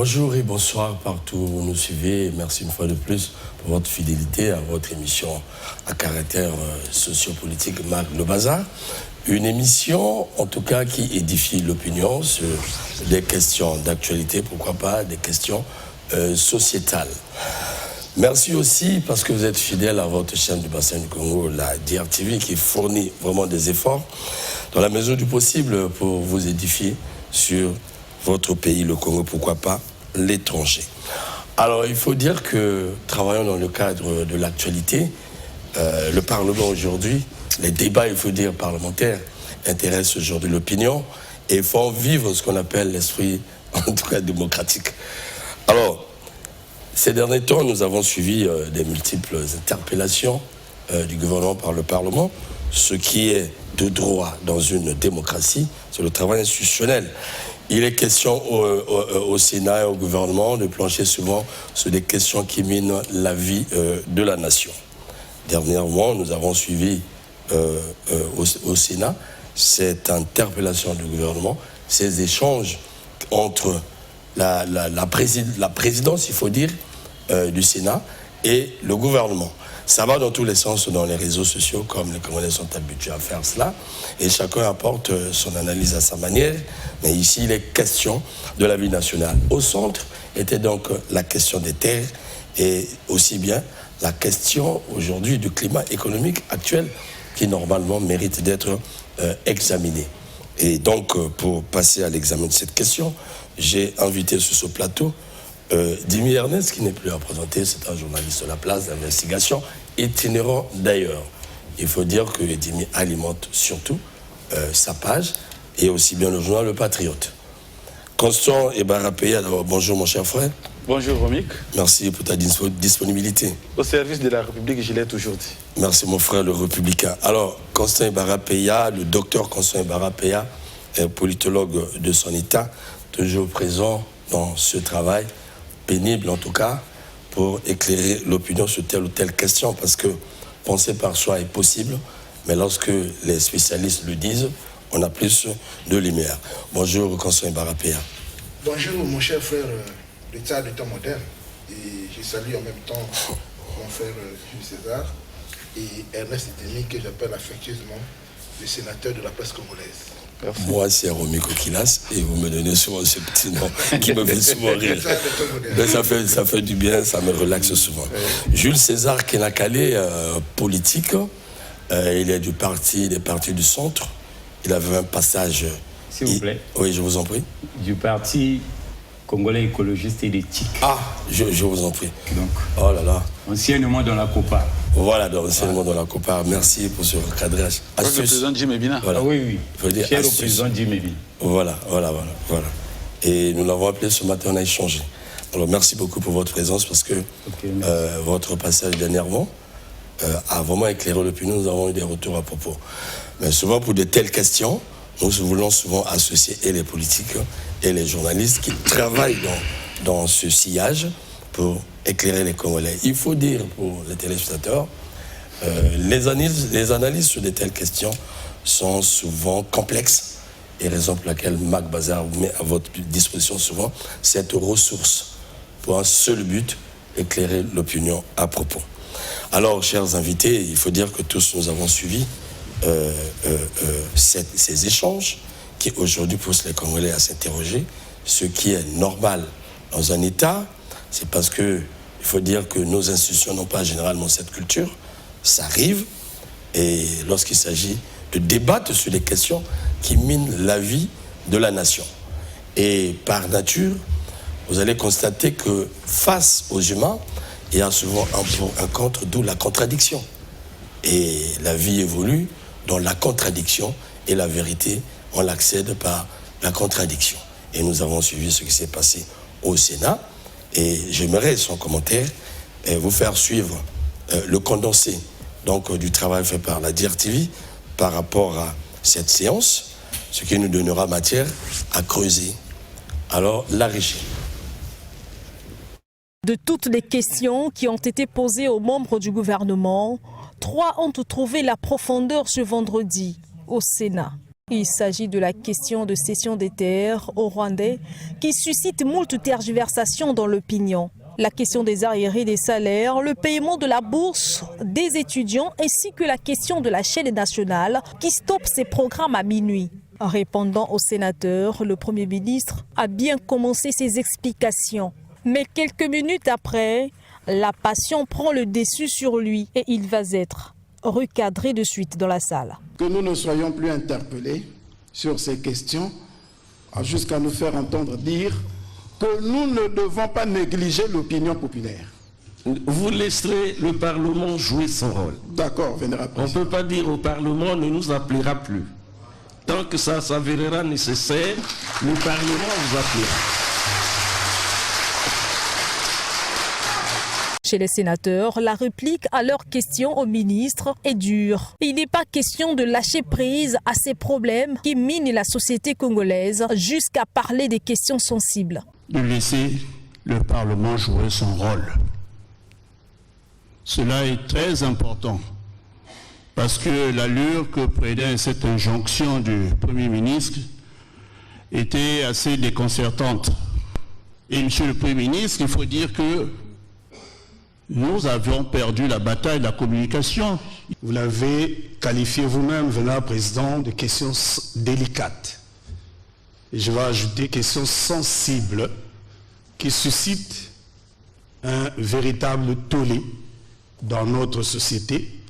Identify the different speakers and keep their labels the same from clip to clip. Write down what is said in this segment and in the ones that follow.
Speaker 1: Bonjour et bonsoir partout où vous nous suivez. Merci une fois de plus pour votre fidélité à votre émission à caractère sociopolitique Mag le Bazar. Une émission, en tout cas, qui édifie l'opinion sur des questions d'actualité, pourquoi pas des questions sociétales. Merci aussi parce que vous êtes fidèle à votre chaîne du bassin du Congo, la DRTV, qui fournit vraiment des efforts dans la mesure du possible pour vous édifier sur votre pays, le Congo, pourquoi pas l'étranger. Alors, il faut dire que, travaillant dans le cadre de l'actualité, le Parlement aujourd'hui, les débats, il faut dire, parlementaires, intéressent aujourd'hui l'opinion et font vivre ce qu'on appelle l'esprit, en tout cas, démocratique. Alors, ces derniers temps, nous avons suivi des multiples interpellations du gouvernement par le Parlement, ce qui est de droit dans une démocratie, c'est le travail institutionnel. Il est question au Sénat et au gouvernement de plancher souvent sur des questions qui minent la vie de la nation. Dernièrement, nous avons suivi au Sénat cette interpellation du gouvernement, ces échanges entre la présidence, il faut dire, du Sénat et le gouvernement. Ça va dans tous les sens dans les réseaux sociaux, comme les Congolais sont habitués à faire cela, et chacun apporte son analyse à sa manière, mais ici il est question de la vie nationale. Au centre était donc la question des terres, et aussi bien la question aujourd'hui du climat économique actuel, qui normalement mérite d'être examiné. Et donc, pour passer à l'examen de cette question, j'ai invité sur ce plateau Dimi Ernest, qui n'est plus à présenter, c'est un journaliste de la place d'investigation, itinérant d'ailleurs. Il faut dire que Dimi alimente surtout sa page, et aussi bien le journal Le Patriote. Constant Ebarapeya, d'abord, bonjour mon cher frère.
Speaker 2: Bonjour Romik.
Speaker 1: Merci pour ta disponibilité.
Speaker 2: Au service de la République, je l'ai toujours dit.
Speaker 1: Merci mon frère le républicain. Alors, Constant Ebarapeya, le docteur Constant Ebarapeya, politologue de son état, toujours présent dans ce travail, pénible en tout cas, pour éclairer l'opinion sur telle ou telle question, parce que penser par soi est possible, mais lorsque les spécialistes le disent, on a plus de lumière. Bonjour Constant Ebarapeya.
Speaker 3: Bonjour mon cher frère de Tsar du temps moderne, et je salue en même temps mon frère Jules César et Ernest Dimi, que j'appelle affectueusement le sénateur de la presse congolaise.
Speaker 2: Merci.
Speaker 1: Moi, c'est Romy Kokilas, et vous me donnez souvent ce petit nom qui me fait souvent rire. Mais ça fait du bien, ça me relaxe souvent. Jules César Kenakale, politique, il est du parti, des partis du centre. Il avait un passage...
Speaker 4: S'il vous plaît.
Speaker 1: Oui, je vous en prie.
Speaker 4: Du parti congolais écologiste et d'éthique.
Speaker 1: Ah, je vous en prie.
Speaker 4: Donc,
Speaker 1: oh là là.
Speaker 4: anciennement dans la COPA.
Speaker 1: Voilà, donc anciennement dans la COPA. Merci pour ce recadrage.
Speaker 2: Le président Jim Ebina.
Speaker 1: Voilà.
Speaker 4: Ah oui, oui.
Speaker 1: Il faut dire
Speaker 4: cher au
Speaker 1: astuce.
Speaker 4: président Jim Ebina.
Speaker 1: Voilà. Et nous l'avons appelé ce matin, on a échangé. Alors merci beaucoup pour votre présence, parce que votre passage dernièrement a vraiment éclairé l'opinion. Nous avons eu des retours à propos. Mais souvent pour de telles questions, nous voulons souvent associer et les politiques et les journalistes qui travaillent dans ce sillage pour éclairer les Congolais. Il faut dire pour les téléspectateurs, les analyses sur de telles questions sont souvent complexes, et raison pour laquelle Mag Bazar met à votre disposition souvent cette ressource pour un seul but, éclairer l'opinion à propos. Alors, chers invités, il faut dire que tous nous avons suivi ces échanges qui aujourd'hui poussent les Congolais à s'interroger. Ce qui est normal dans un État, c'est parce que il faut dire que nos institutions n'ont pas généralement cette culture. Ça arrive, et lorsqu'il s'agit de débattre sur des questions qui minent la vie de la nation. Et par nature, vous allez constater que face aux humains, il y a souvent un pour, un contre, d'où la contradiction. Et la vie évolue dans la contradiction, et la vérité, on l'accède par la contradiction. Et nous avons suivi ce qui s'est passé au Sénat, et j'aimerais, sans commentaire, vous faire suivre le condensé donc, du travail fait par la DRTV par rapport à cette séance, ce qui nous donnera matière à creuser. Alors, la régie.
Speaker 5: De toutes les questions qui ont été posées aux membres du gouvernement, 3 ont trouvé la profondeur ce vendredi au Sénat. Il s'agit de la question de cession des terres aux Rwandais qui suscite moult tergiversations dans l'opinion. La question des arriérés des salaires, le paiement de la bourse des étudiants ainsi que la question de la chaîne nationale qui stoppe ses programmes à minuit. Répondant aux sénateurs, le Premier ministre a bien commencé ses explications. Mais quelques minutes après, la passion prend le dessus sur lui et il va être recadré de suite dans la salle.
Speaker 6: Que nous ne soyons plus interpellés sur ces questions jusqu'à nous faire entendre dire que nous ne devons pas négliger l'opinion populaire.
Speaker 7: Vous laisserez le Parlement jouer son rôle.
Speaker 6: D'accord, vénérable président.
Speaker 7: On ne peut pas dire au Parlement ne nous appellera plus. Tant que ça s'avérera nécessaire, le Parlement vous appellera.
Speaker 5: Chez les sénateurs, la réplique à leurs questions au ministre est dure. Il n'est pas question de lâcher prise à ces problèmes qui minent la société congolaise jusqu'à parler des questions sensibles.
Speaker 8: De laisser le Parlement jouer son rôle. Cela est très important parce que l'allure que prenait cette injonction du Premier ministre était assez déconcertante. Et Monsieur le Premier ministre, il faut dire que nous avions perdu la bataille de la communication.
Speaker 6: Vous l'avez qualifié vous-même, vénérable président, de questions délicates. Et je vais ajouter questions sensibles qui suscitent un véritable tollé dans notre société.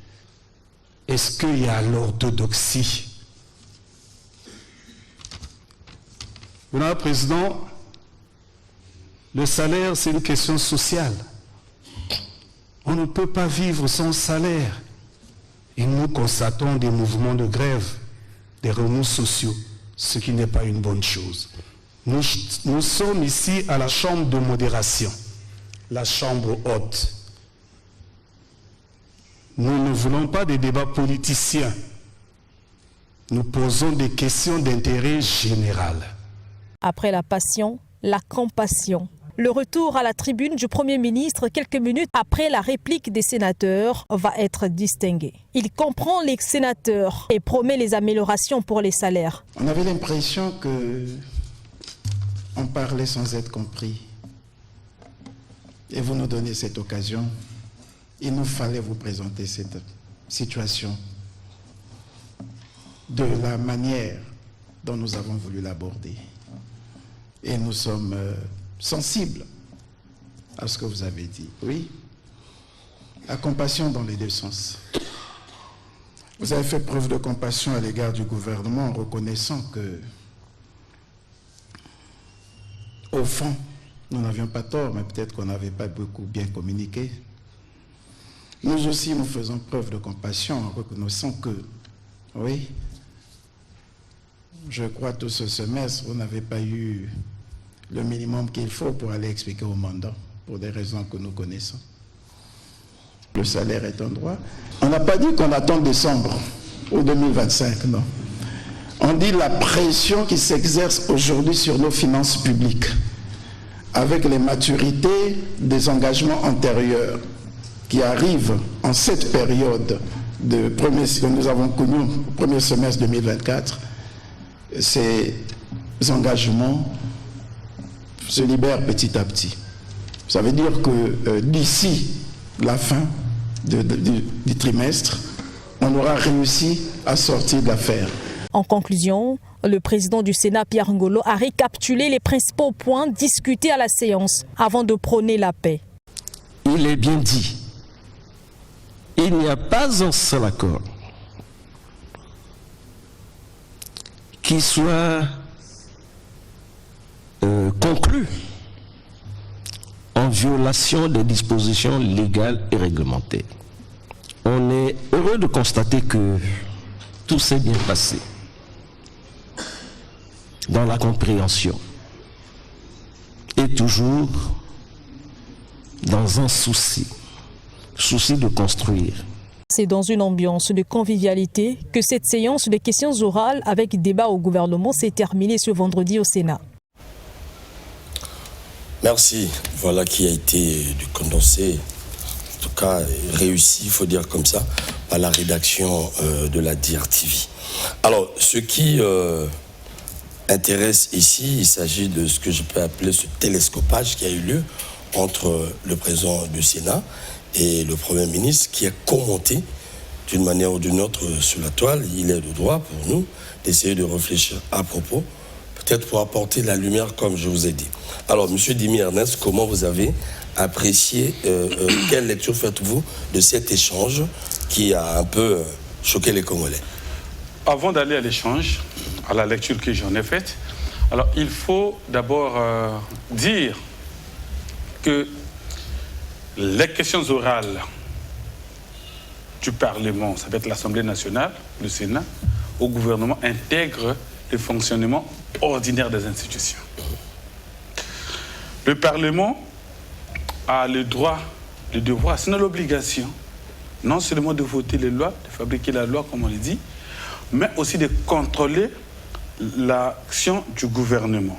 Speaker 6: Est-ce qu'il y a l'orthodoxie? Vénérable président, le salaire, c'est une question sociale. On ne peut pas vivre sans salaire. Et nous constatons des mouvements de grève, des remous sociaux, ce qui n'est pas une bonne chose. Nous sommes ici à la chambre de modération, la chambre haute. Nous ne voulons pas des débats politiciens. Nous posons des questions d'intérêt général.
Speaker 5: Après la passion, la compassion. Le retour à la tribune du Premier ministre quelques minutes après la réplique des sénateurs va être distingué. Il comprend les sénateurs et promet les améliorations pour les salaires.
Speaker 6: On avait l'impression qu'on parlait sans être compris. Et vous nous donnez cette occasion. Il nous fallait vous présenter cette situation de la manière dont nous avons voulu l'aborder. Et nous sommes sensibles à ce que vous avez dit. Oui, la compassion dans les deux sens. Vous avez fait preuve de compassion à l'égard du gouvernement en reconnaissant que, au fond, nous n'avions pas tort, mais peut-être qu'on n'avait pas beaucoup bien communiqué. Nous aussi, nous faisons preuve de compassion en reconnaissant que, oui, je crois tout ce semestre, vous n'avez pas eu le minimum qu'il faut pour aller expliquer au mandat, pour des raisons que nous connaissons. Le salaire est un droit. On n'a pas dit qu'on attend décembre ou 2025, non. On dit la pression qui s'exerce aujourd'hui sur nos finances publiques, avec les maturités des engagements antérieurs qui arrivent en cette période que nous avons connue au premier semestre 2024, ces engagements se libèrent petit à petit. Ça veut dire que d'ici la fin du trimestre, on aura réussi à sortir de l'affaire.
Speaker 5: En conclusion, le président du Sénat, Pierre Ngolo, a récapitulé les principaux points discutés à la séance avant de prôner la paix.
Speaker 7: Il est bien dit, il n'y a pas un seul accord qui soit conclu en violation des dispositions légales et réglementaires. On est heureux de constater que tout s'est bien passé dans la compréhension et toujours dans un souci de construire.
Speaker 5: C'est dans une ambiance de convivialité que cette séance de questions orales avec débat au gouvernement s'est terminée ce vendredi au Sénat.
Speaker 1: Merci. Voilà qui a été du condensé, en tout cas réussi, il faut dire comme ça. à la rédaction de la DIR-TV. Alors, ce qui intéresse ici, il s'agit de ce que je peux appeler ce télescopage qui a eu lieu entre le président du Sénat et le Premier ministre, qui a commenté d'une manière ou d'une autre sur la toile. Il est de droit pour nous d'essayer de réfléchir à propos, peut-être pour apporter la lumière comme je vous ai dit. Alors, M. Dimi Ernest, comment vous avez apprécié, quelle lecture faites-vous de cet échange qui a un peu choqué les Congolais?
Speaker 2: Avant d'aller à l'échange, à la lecture que j'en ai faite, alors il faut d'abord dire que les questions orales du Parlement, ça peut être l'Assemblée nationale, le Sénat, au gouvernement, intègrent le fonctionnement ordinaire des institutions. Le Parlement a le droit, le devoir, sinon l'obligation, non seulement de voter les lois, de fabriquer la loi, comme on le dit, mais aussi de contrôler l'action du gouvernement.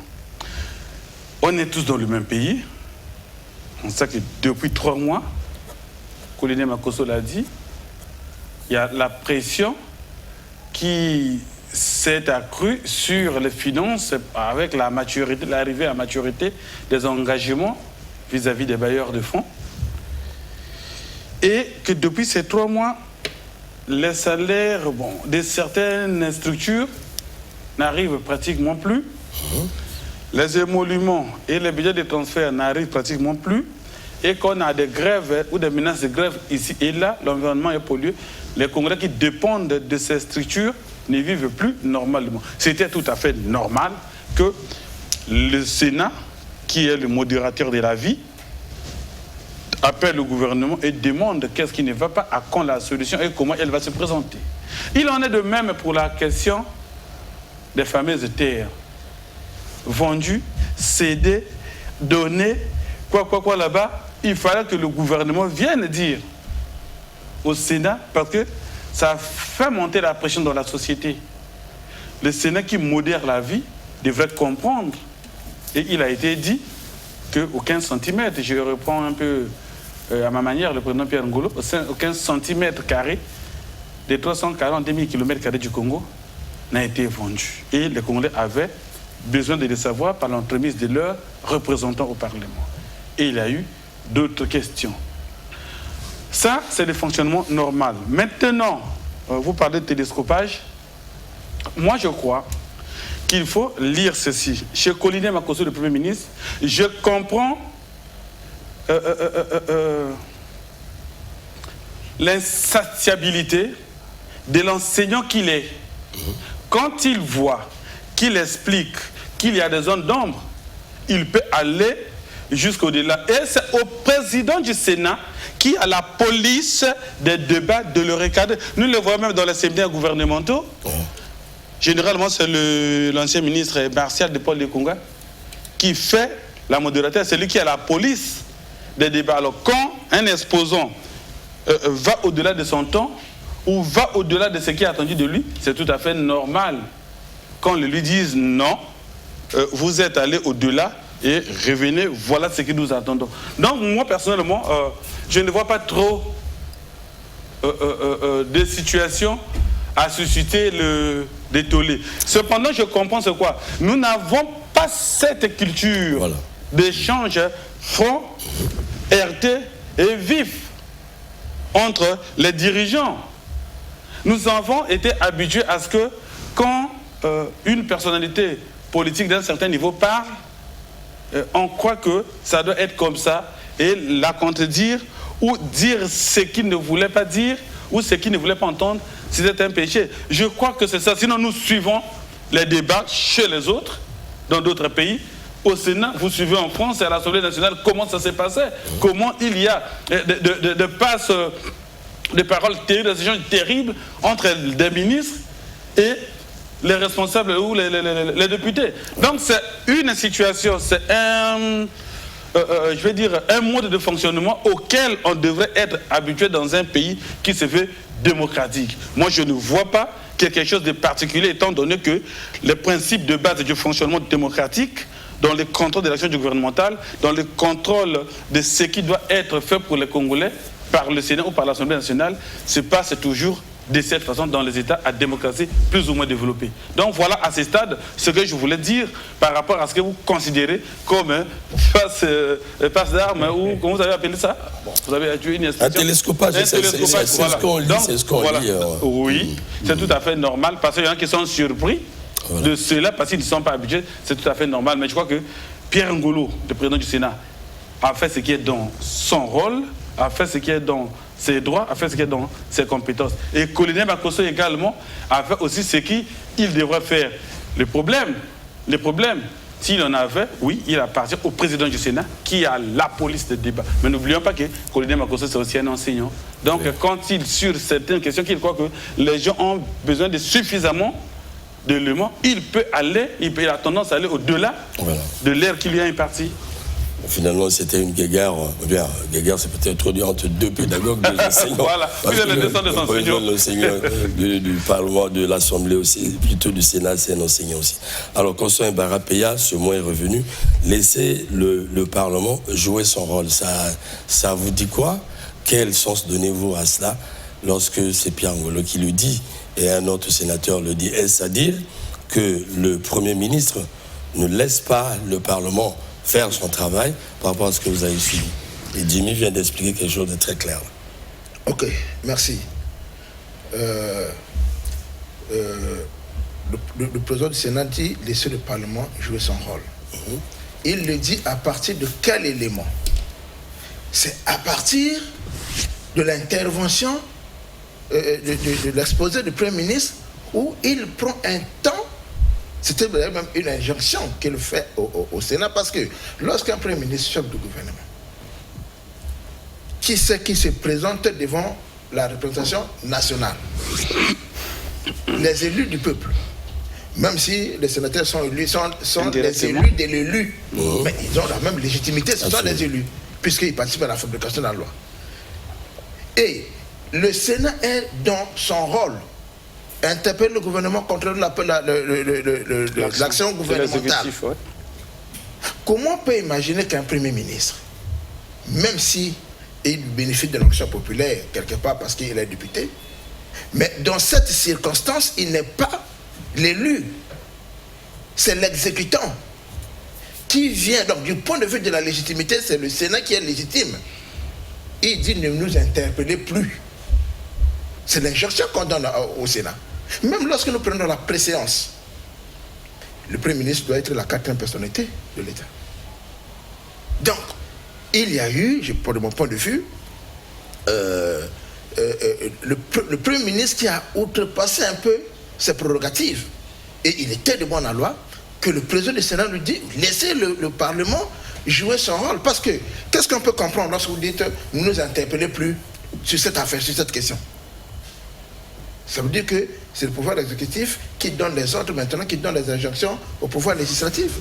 Speaker 2: On est tous dans le même pays. On sait que depuis 3 mois, Colonel Makosso l'a dit, il y a la pression qui s'est accrue sur les finances avec la maturité, l'arrivée à maturité des engagements vis-à-vis des bailleurs de fonds. Et que depuis ces 3 mois, les salaires de certaines structures n'arrivent pratiquement plus. Les émoluments et les budgets de transfert n'arrivent pratiquement plus. Et qu'on a des grèves ou des menaces de grève ici et là, l'environnement est pollué. Les Congolais qui dépendent de ces structures ne vivent plus normalement. C'était tout à fait normal que le Sénat, qui est le modérateur de la vie, appelle le gouvernement et demande qu'est-ce qui ne va pas, à quand la solution et comment elle va se présenter. Il en est de même pour la question des fameuses terres vendues, cédées, données, quoi là-bas. Il fallait que le gouvernement vienne dire au Sénat, parce que ça fait monter la pression dans la société. Le Sénat qui modère la vie devrait comprendre. Et il a été dit qu'aucun centimètre, je reprends un peu à ma manière le président Pierre Ngolo, aucun centimètre carré des 340 000 km² du Congo n'a été vendu. Et les Congolais avaient besoin de le savoir par l'entremise de leurs représentants au Parlement. Et il y a eu d'autres questions. Ça, c'est le fonctionnement normal. Maintenant, vous parlez de télescopage. Moi, je crois qu'il faut lire ceci. Chez Colonel Makosso, le Premier ministre, je comprends l'insatiabilité de l'enseignant qu'il est. Quand il voit, qu'il explique qu'il y a des zones d'ombre, il peut aller jusqu'au-delà. Et c'est au président du Sénat qui a la police des débats de le recadrer. Nous le voyons même dans les séminaires gouvernementaux. Généralement, c'est l'ancien ministre Martial de Paul Lekonga qui fait la modération. C'est lui qui a la police des débats. Alors, quand un exposant va au-delà de son temps ou va au-delà de ce qui est attendu de lui, c'est tout à fait normal qu'on lui dise non, vous êtes allé au-delà et revenez, voilà ce que nous attendons. Donc, moi, personnellement, je ne vois pas trop de situations à susciter des tollés. Cependant, je comprends c'est quoi. Nous n'avons pas cette culture d'échange franc, RT et vif entre les dirigeants. Nous avons été habitués à ce que quand une personnalité politique d'un certain niveau parle, on croit que ça doit être comme ça et la contredire ou dire ce qu'il ne voulait pas dire ou ce qu'il ne voulait pas entendre, c'était un péché. Je crois que c'est ça. Sinon, nous suivons les débats chez les autres, dans d'autres pays. Au Sénat, vous suivez en France et à l'Assemblée nationale comment ça s'est passé, comment il y a de passes, de paroles terribles, des échanges terribles entre des ministres et les responsables ou les députés. Donc c'est une situation, c'est un mode de fonctionnement auquel on devrait être habitué dans un pays qui se fait démocratique. Moi, je ne vois pas quelque chose de particulier, étant donné que les principes de base du fonctionnement démocratique, dans le contrôle de l'action gouvernementale, dans le contrôle de ce qui doit être fait pour les Congolais, par le Sénat ou par l'Assemblée nationale se passe toujours de cette façon dans les États à démocratie plus ou moins développée. Donc voilà à ce stade ce que je voulais dire par rapport à ce que vous considérez comme passe d'armes ou comment vous avez appelé ça? Bon, vous avez tué une institution.
Speaker 1: Un télescopage, c'est ce qu'on lit, c'est ce qu'on lit.
Speaker 2: Oui, c'est tout à fait normal parce qu'il y en a qui sont surpris de cela parce qu'ils ne sont pas habitués, c'est tout à fait normal. Mais je crois que Pierre Ngolo, le président du Sénat, a fait ce qui est dans son rôle, a fait ce qui est dans ses droits, a fait ce qui est dans ses compétences. Et Colonel Makosso également a fait aussi ce qu'il devrait faire. Le problème, s'il en avait, oui, il appartient au président du Sénat qui a la police de débat. Mais n'oublions pas que Colonel Makosso, c'est aussi un enseignant. Donc, quand il, sur certaines questions, qu'il croit que les gens ont besoin de suffisamment d'éléments, il a tendance à aller au-delà de l'ère qui lui a imparti.
Speaker 1: Finalement, c'était une guéguerre. Guéguerre, c'est peut-être trop dur entre deux pédagogues, deux enseignants.
Speaker 2: Voilà, le
Speaker 1: enseignant du Parlement, de l'Assemblée aussi, plutôt du Sénat, c'est un enseignant aussi. Alors, Constant Mbarapeya, ce mois est revenu, laissez le Parlement jouer son rôle. Ça vous dit quoi? Quel sens donnez-vous à cela lorsque c'est Pierre Ngolo qui le dit et un autre sénateur le dit? Est-ce à dire que le Premier ministre ne laisse pas le Parlement faire son travail par rapport à ce que vous avez suivi? Et Jimmy vient d'expliquer quelque chose de très clair.
Speaker 3: Ok, merci. Le président du Sénat dit laisser le Parlement jouer son rôle. Il le dit à partir de quel élément? C'est à partir de l'intervention de l'exposé du Premier ministre où il prend un temps. C'était même une injonction qu'il fait au Sénat parce que lorsqu'un Premier ministre, chef du gouvernement, qui c'est qui se présente devant la représentation nationale, les élus du peuple, même si les sénateurs sont élus, sont les élus de l'élu, mais ils ont la même légitimité, ce sont les élus, puisqu'ils participent à la fabrication de la loi. Et le Sénat est dans son rôle. Interpeller le gouvernement contre l'action gouvernementale. Ouais. Comment on peut imaginer qu'un Premier ministre, même si il bénéficie de l'action populaire quelque part parce qu'il est député, mais dans cette circonstance, il n'est pas l'élu, c'est l'exécutant qui vient. Donc du point de vue de la légitimité, c'est le Sénat qui est légitime. Il dit ne nous interpellez plus. C'est l'injonction qu'on donne au Sénat. Même lorsque nous prenons la préséance, le Premier ministre doit être la quatrième personnalité de l'État. Donc, il y a eu, de mon point de vue, le Premier ministre qui a outrepassé un peu ses prérogatives. Et il était de bonne loi que le président du Sénat lui dit laissez le Parlement jouer son rôle. Parce que, qu'est-ce qu'on peut comprendre lorsque vous dites ne nous interpellez plus sur cette affaire, sur cette question? Ça veut dire que c'est le pouvoir exécutif qui donne les ordres maintenant, qui donne les injonctions au pouvoir législatif.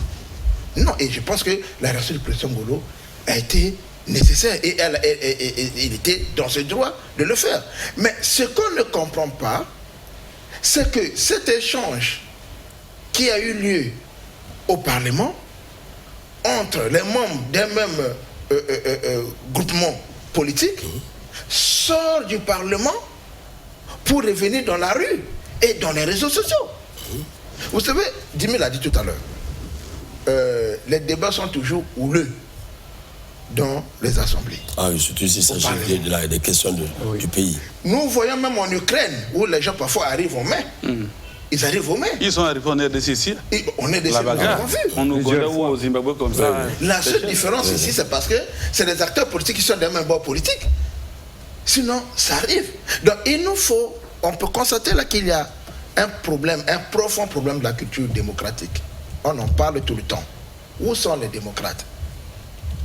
Speaker 3: Non, et je pense que la réaction du président Ngolo a été nécessaire et il était dans ce droit de le faire. Mais ce qu'on ne comprend pas, c'est que cet échange qui a eu lieu au Parlement entre les membres d'un même groupement politique sort du Parlement pour revenir dans la rue et dans les réseaux sociaux. Vous savez, Jimmy l'a dit tout à l'heure, les débats sont toujours houleux dans les assemblées.
Speaker 1: Ah oui, surtout si il s'agit des questions du pays.
Speaker 3: Nous voyons même en Ukraine, où les gens parfois arrivent aux mains. Ils arrivent aux mains.
Speaker 2: Ils sont arrivés en RDC ici.
Speaker 3: On est décidé,
Speaker 2: on Ouganda ou au Zimbabwe comme ça.
Speaker 3: La seule différence ici, c'est parce que c'est les acteurs politiques qui sont des mêmes bords politiques. Sinon, ça arrive. Donc, il nous faut, on peut constater là qu'il y a un problème, un profond problème de la culture démocratique. On en parle tout le temps. Où sont les démocrates?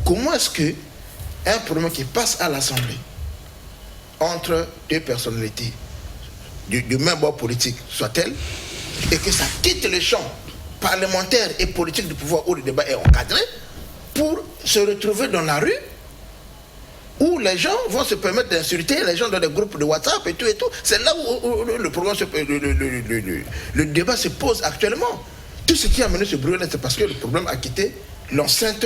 Speaker 3: Comment est-ce qu'un problème qui passe à l'Assemblée entre deux personnalités du même bord politique soit-elle, et que ça quitte le champ parlementaire et politique du pouvoir où le débat est encadré, pour se retrouver dans la rue où les gens vont se permettre d'insulter les gens dans des groupes de WhatsApp et tout. C'est là où le débat se pose actuellement. Tout ce qui a mené ce bruit-là, c'est parce que le problème a quitté l'enceinte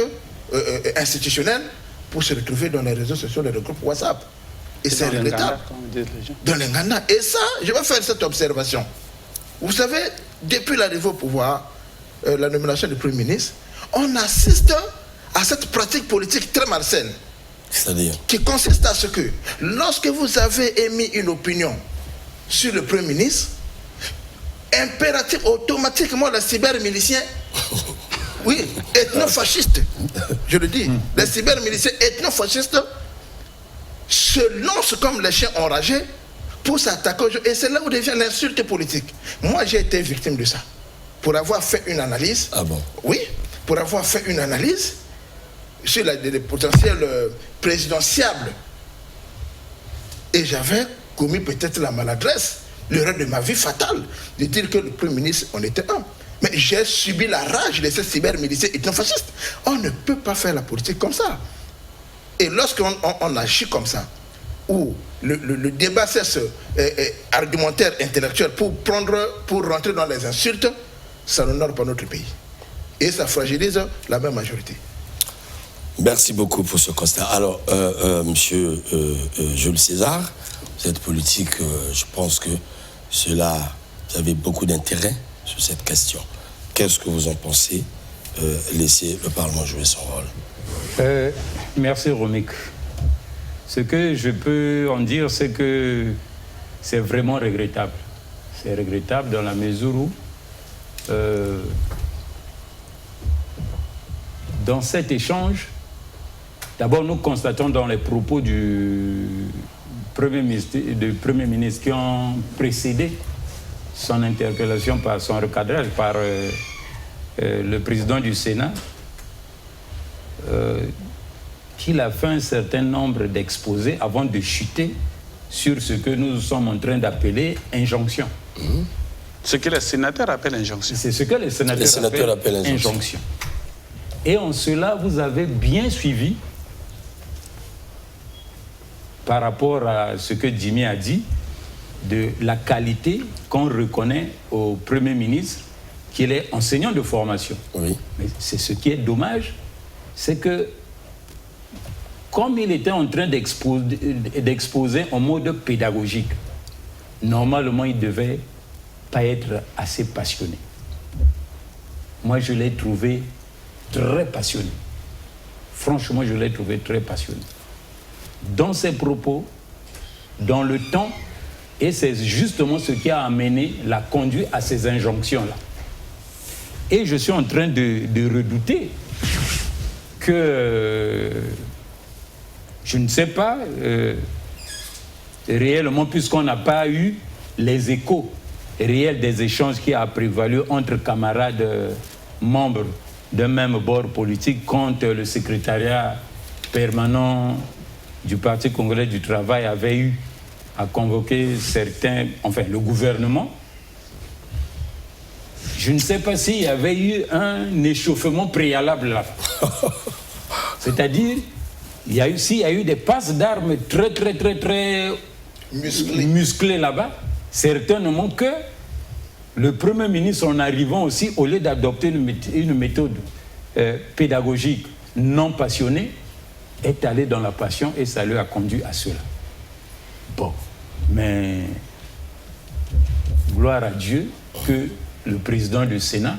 Speaker 3: institutionnelle pour se retrouver dans les réseaux sociaux, les groupes WhatsApp. Et c'est regrettable. Dans les Ghana. Et ça, je vais faire cette observation. Vous savez, depuis l'arrivée au pouvoir, la nomination du Premier ministre, on assiste à cette pratique politique très malsaine.
Speaker 1: C'est-à-dire
Speaker 3: qui consiste à ce que, lorsque vous avez émis une opinion sur le Premier ministre, impératif, automatiquement, les cybermiliciens, oui, ethnofascistes, je le dis, les cybermiliciens ethnofascistes se lancent comme les chiens enragés pour s'attaquer aux gens. Et c'est là où devient l'insulte politique. Moi, j'ai été victime de ça. Pour avoir fait une analyse.
Speaker 1: Ah bon?
Speaker 3: Oui, pour avoir fait une analyse sur les potentiels présidentiables. Et j'avais commis peut-être la maladresse, l'erreur de ma vie fatale, de dire que le Premier ministre, on était un. Mais j'ai subi la rage de ces cybermiliciens ethnofascistes. On ne peut pas faire la politique comme ça. Et lorsqu'on agit comme ça, où le débat cesse argumentaire, intellectuel, pour rentrer dans les insultes, ça n'honore pas notre pays. Et ça fragilise la même majorité.
Speaker 1: Merci beaucoup pour ce constat. Alors, monsieur Jules César, vous êtes politique, je pense que vous avez beaucoup d'intérêt sur cette question. Qu'est-ce que vous en pensez? Laissez le Parlement jouer son rôle.
Speaker 4: Merci Romik. Ce que je peux en dire, c'est que c'est vraiment regrettable. C'est regrettable dans la mesure où dans cet échange, d'abord nous constatons dans les propos du Premier ministre qui ont précédé son interpellation par son recadrage par le président du Sénat, qu'il a fait un certain nombre d'exposés avant de chuter sur ce que nous sommes en train d'appeler injonction.
Speaker 2: Ce que les sénateurs appellent injonction.
Speaker 4: C'est ce que les sénateurs appellent injonction. Et en cela, vous avez bien suivi, par rapport à ce que Jimmy a dit, de la qualité qu'on reconnaît au Premier ministre, qu'il est enseignant de formation.
Speaker 1: Oui.
Speaker 4: Mais c'est ce qui est dommage, c'est que comme il était en train d'exposer en mode pédagogique, normalement il ne devait pas être assez passionné. Moi je l'ai trouvé très passionné. Franchement, je l'ai trouvé très passionné. Dans ses propos, dans le temps, et c'est justement ce qui a amené la conduite à ces injonctions-là. Et je suis en train de redouter que, je ne sais pas, réellement, puisqu'on n'a pas eu les échos réels des échanges qui a prévalu entre camarades membres d'un même bord politique quand le secrétariat permanent du Parti congolais du travail avait eu à convoquer certains, enfin le gouvernement. Je ne sais pas s'il y avait eu un échauffement préalable là. C'est-à-dire, s'il y a eu des passes d'armes très musclées là-bas, certainement que le Premier ministre, en arrivant aussi, au lieu d'adopter une méthode pédagogique non passionnée, est allé dans la passion et ça lui a conduit à cela. Bon, mais gloire à Dieu que le président du Sénat,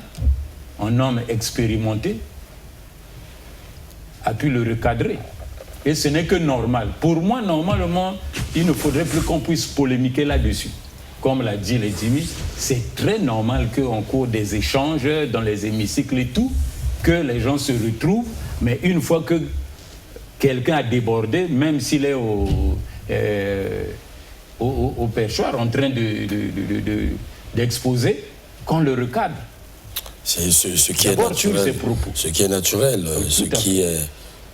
Speaker 4: un homme expérimenté, a pu le recadrer. Et ce n'est que normal. Pour moi, normalement, il ne faudrait plus qu'on puisse polémiquer là-dessus. Comme l'a dit les Jimmy, c'est très normal qu'en cours des échanges, dans les hémicycles et tout, que les gens se retrouvent, mais une fois que quelqu'un a débordé, même s'il est au perchoir en train d'exposer, qu'on le recadre.
Speaker 1: C'est ce qui est naturel, ce qui est naturel, ce qui est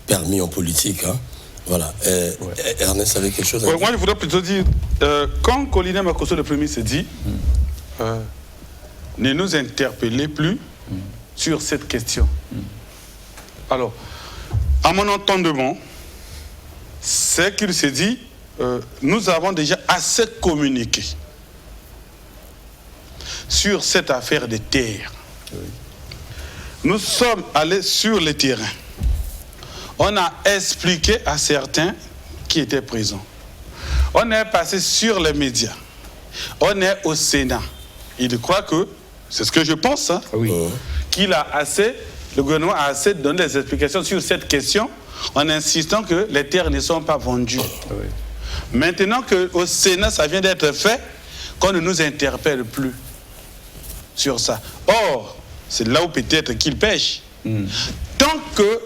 Speaker 1: permis en politique. Hein. Voilà. Ernest avait quelque chose à dire.
Speaker 2: Moi, je voudrais plutôt dire, quand Colina Makosso, le Premier, s'est dit, ne nous interpellez plus sur cette question. Alors, à mon entendement, c'est qu'il s'est dit, nous avons déjà assez communiqué sur cette affaire de terre. Nous sommes allés sur le terrain. On a expliqué à certains qui étaient présents On est passé sur les médias. On est au Sénat. Il croit que, c'est ce que je pense, hein, qu'il a assez, le gouvernement a assez donné des explications sur cette question en insistant que les terres ne sont pas vendues. Maintenant qu'au Sénat, ça vient d'être fait, qu'on ne nous interpelle plus sur ça. Or, c'est là où peut-être qu'il pêche. Tant que,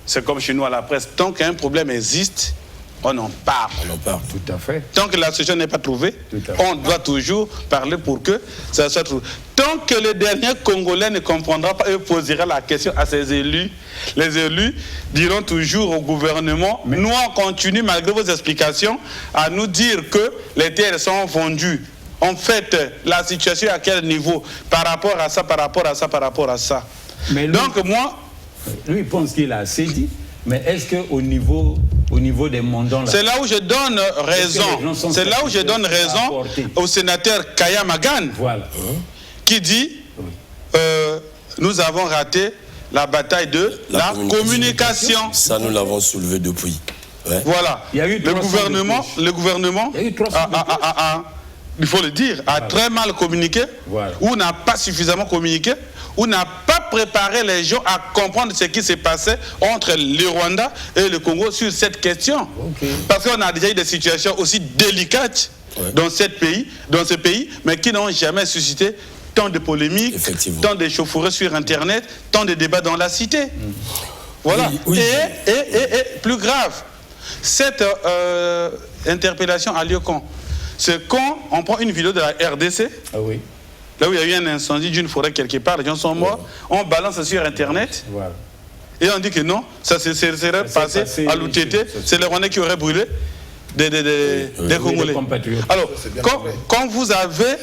Speaker 2: c'est comme chez nous à la presse, tant qu'un problème existe, on en parle.
Speaker 1: On en parle.
Speaker 4: Tout à fait.
Speaker 2: Tant que la solution n'est pas trouvée, on doit toujours parler pour que ça soit trouvé. Tant que le dernier Congolais ne comprendra pas et posera la question à ses élus, les élus diront toujours au gouvernement, nous on continue malgré vos explications à nous dire que les terres sont vendues. En fait, la situation est à quel niveau par rapport à ça, par rapport à ça, par rapport à ça.
Speaker 4: Mais lui,
Speaker 2: donc moi...
Speaker 4: Lui, il pense qu'il a assez dit. Mais est-ce qu'au niveau des mandants...
Speaker 2: C'est là où je donne raison. C'est là où je donne raison au sénateur Kaya Magan, qui dit nous avons raté la bataille de la communication.
Speaker 1: Ça, nous l'avons soulevé depuis. Ouais.
Speaker 2: Voilà.
Speaker 4: Il y a eu
Speaker 2: le gouvernement il faut le dire, a très mal communiqué, ou n'a pas suffisamment communiqué, ou n'a pas préparé les gens à comprendre ce qui s'est passé entre le Rwanda et le Congo sur cette question. Parce qu'on a déjà eu des situations aussi délicates dans ce pays, mais qui n'ont jamais suscité tant de polémiques, tant d'échauffourées sur Internet, tant de débats dans la cité. Voilà. Et plus grave, cette interpellation a lieu quand? C'est quand on prend une vidéo de la RDC, là où il y a eu un incendie d'une forêt quelque part, les gens sont morts, on balance ça sur Internet, et on dit que non, ça serait passé à l'OTT, c'est les Rwandais qui auraient brûlé des Congolais. Alors, quand vous avez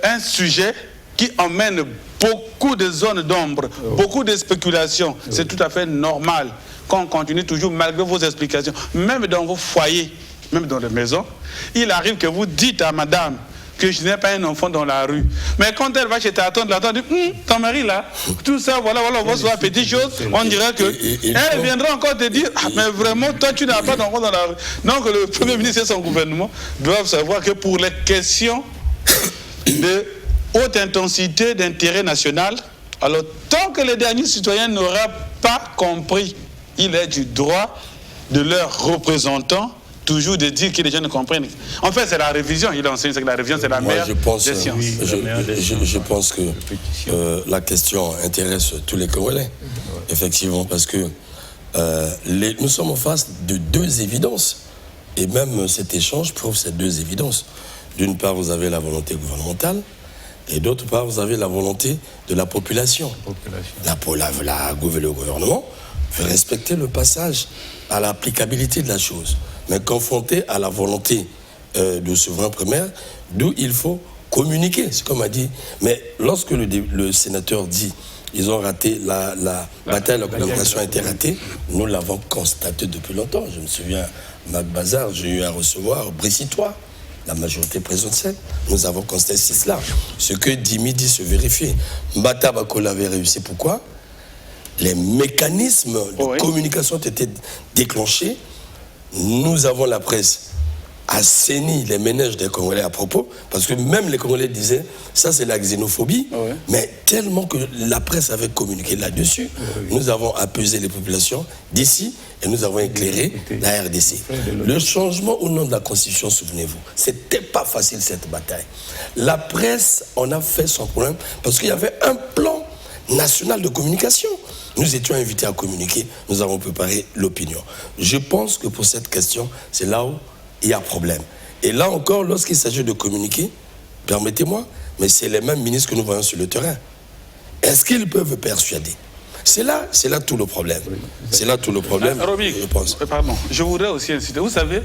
Speaker 2: un sujet qui emmène beaucoup de zones d'ombre, beaucoup de spéculations, c'est tout à fait normal qu'on continue toujours malgré vos explications. Même dans vos foyers, même dans les maisons, il arrive que vous dites à madame que je n'ai pas un enfant dans la rue. Mais quand elle va chez ta tante, elle dit ton mari là, tout ça, voilà, on va se voir petites choses, on dirait que elle viendra encore te dire mais vraiment, toi tu n'as pas d'enfant dans la rue. Donc le Premier ministre et son gouvernement doivent savoir que pour les questions de haute intensité d'intérêt national, alors tant que les derniers citoyens n'auront pas compris, il est du droit de leurs représentants toujours de dire que les gens ne comprennent. En fait, c'est la révision. Il enseigne que la révision, c'est la meilleure des sciences.
Speaker 1: Je pense que la question intéresse tous les Congolais, effectivement, parce que nous sommes en face de deux évidences. Et même cet échange prouve ces deux évidences. D'une part, vous avez la volonté gouvernementale, et d'autre part, vous avez la volonté de la population. Le gouvernement veut respecter le passage à l'applicabilité de la chose, mais confronté à la volonté de souverain primaire, d'où il faut communiquer, c'est comme a dit. Mais lorsque le sénateur dit ils ont raté la bataille, la communication a été ratée, nous l'avons constaté depuis longtemps. Je me souviens, Mac Bazar, j'ai eu à recevoir Brissitois, la majorité présidentielle. Nous avons constaté cela. Ce que Dimi dit se vérifie. Mbata Bakola avait réussi. Pourquoi? Les mécanismes de communication ont été déclenchés. Nous avons la presse assaini les ménages des Congolais à propos, parce que même les Congolais disaient ça c'est la xénophobie, mais tellement que la presse avait communiqué là-dessus, nous avons apaisé les populations d'ici et nous avons éclairé la RDC. Le changement au nom de la Constitution, souvenez-vous, c'était pas facile cette bataille. La presse en a fait son problème parce qu'il y avait un plan national de communication. Nous étions invités à communiquer, nous avons préparé l'opinion. Je pense que pour cette question, c'est là où il y a problème. Et là encore, lorsqu'il s'agit de communiquer, permettez-moi, mais c'est les mêmes ministres que nous voyons sur le terrain. Est-ce qu'ils peuvent persuader? C'est là tout le problème. C'est là tout le problème, je pense.
Speaker 2: Pardon, je voudrais aussi inciter. Vous savez,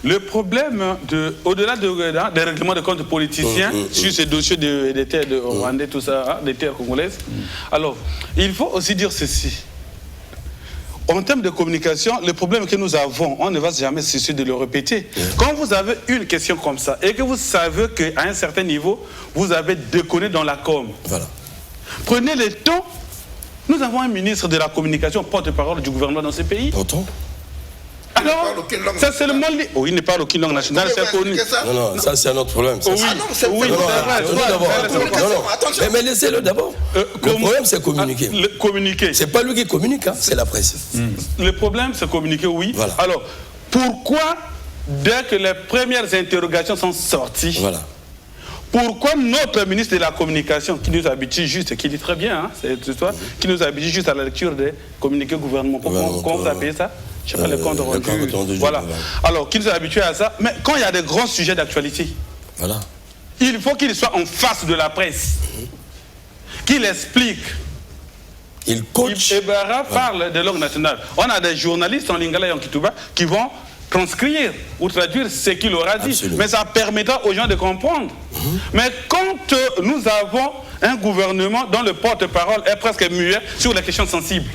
Speaker 2: le problème, au-delà des règlements de compte politiciens sur ces dossiers des terres de Rwandais, tout ça, des terres congolaises, alors, il faut aussi dire ceci. En termes de communication, le problème que nous avons, on ne va jamais cesser de le répéter. Quand vous avez une question comme ça et que vous savez qu'à un certain niveau, vous avez déconné dans la com, prenez le temps. Nous avons un ministre de la communication, porte-parole du gouvernement dans ce pays.
Speaker 1: Pourtant.
Speaker 2: Alors, ça c'est le monde. Oui, il ne parle aucune langue nationale, c'est connu.
Speaker 1: Non, ça c'est un autre problème. Ça,
Speaker 2: oui, c'est vrai.
Speaker 1: Mais laissez-le d'abord. Le problème c'est communiquer.
Speaker 2: Communiquer.
Speaker 1: C'est pas lui qui communique, hein, c'est la presse.
Speaker 2: Le problème c'est communiquer, oui.
Speaker 1: Voilà.
Speaker 2: Alors, pourquoi, dès que les premières interrogations sont sorties, pourquoi notre ministre de la Communication, qui nous habitue juste, qui dit très bien, hein, cette histoire, qui nous habitue juste à la lecture des communiqués gouvernementaux, comment vous appelez ça? Je ne sais pas, le compte rendu. Voilà. Alors, qui nous a habitués à ça. Mais quand il y a des grands sujets d'actualité, il faut qu'il soit en face de la presse, qu'il explique.
Speaker 1: Il coach.
Speaker 2: Ebara parle de langue nationale. On a des journalistes en lingala et en kituba qui vont transcrire ou traduire ce qu'il aura dit.
Speaker 1: Absolument.
Speaker 2: Mais ça permettra aux gens de comprendre. Mais quand nous avons un gouvernement dont le porte-parole est presque muet sur les questions sensibles,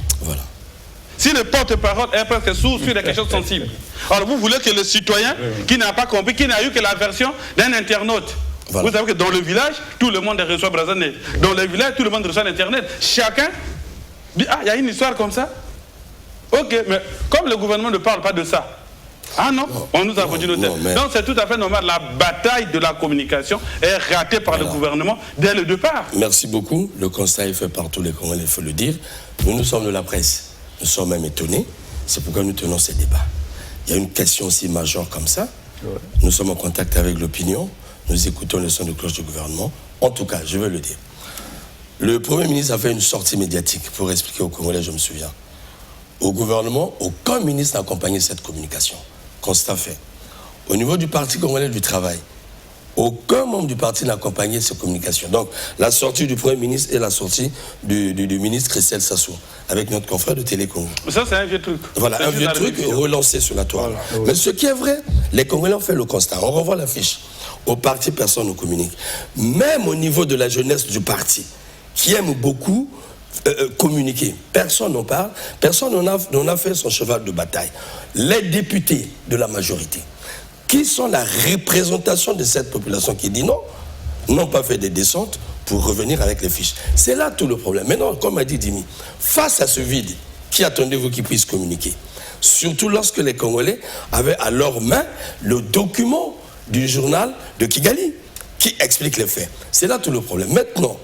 Speaker 2: si le porte-parole est presque sourd sur les questions sensibles, alors vous voulez que le citoyen qui n'a pas compris, qui n'a eu que la version d'un internaute, vous savez que dans le village, tout le monde reçoit Brazzaville. Dans le village, tout le monde reçoit l'Internet. Chacun dit, ah, il y a une histoire comme ça. Ok, mais comme le gouvernement ne parle pas de ça, ah non, on nous a vendu nos têtes. Donc c'est tout à fait normal. La bataille de la communication est ratée par le gouvernement dès le départ.
Speaker 1: Merci beaucoup. Le constat est fait par tous les Congolais, il faut le dire. Nous sommes de la presse. Nous sommes même étonnés. C'est pourquoi nous tenons ces débats. Il y a une question aussi majeure comme ça. Nous sommes en contact avec l'opinion. Nous écoutons le son de cloche du gouvernement. En tout cas, je veux le dire. Le Premier ministre a fait une sortie médiatique pour expliquer aux Congolais, je me souviens. Au gouvernement, aucun ministre n'a accompagné cette communication. Constat fait. Au niveau du Parti congolais du travail, aucun membre du parti n'a accompagné cette communication. Donc, la sortie du Premier ministre et la sortie du ministre Christelle Sassou, avec notre confrère de Télécongo.
Speaker 2: Ça, c'est un vieux truc.
Speaker 1: Voilà, un vieux truc relancé sur la toile. Mais ce qui est vrai, les Congolais ont fait le constat. On revoit l'affiche. Au parti, personne ne communique. Même au niveau de la jeunesse du parti, qui aime beaucoup communiquer. Personne n'en parle, personne n'en a fait son cheval de bataille. Les députés de la majorité, qui sont la représentation de cette population qui dit non, n'ont pas fait des descentes pour revenir avec les fiches. C'est là tout le problème. Maintenant, comme a dit Dimi, face à ce vide, qui attendez-vous qu'ils puissent communiquer? Surtout lorsque les Congolais avaient à leur main le document du journal de Kigali, qui explique les faits. C'est là tout le problème. Maintenant,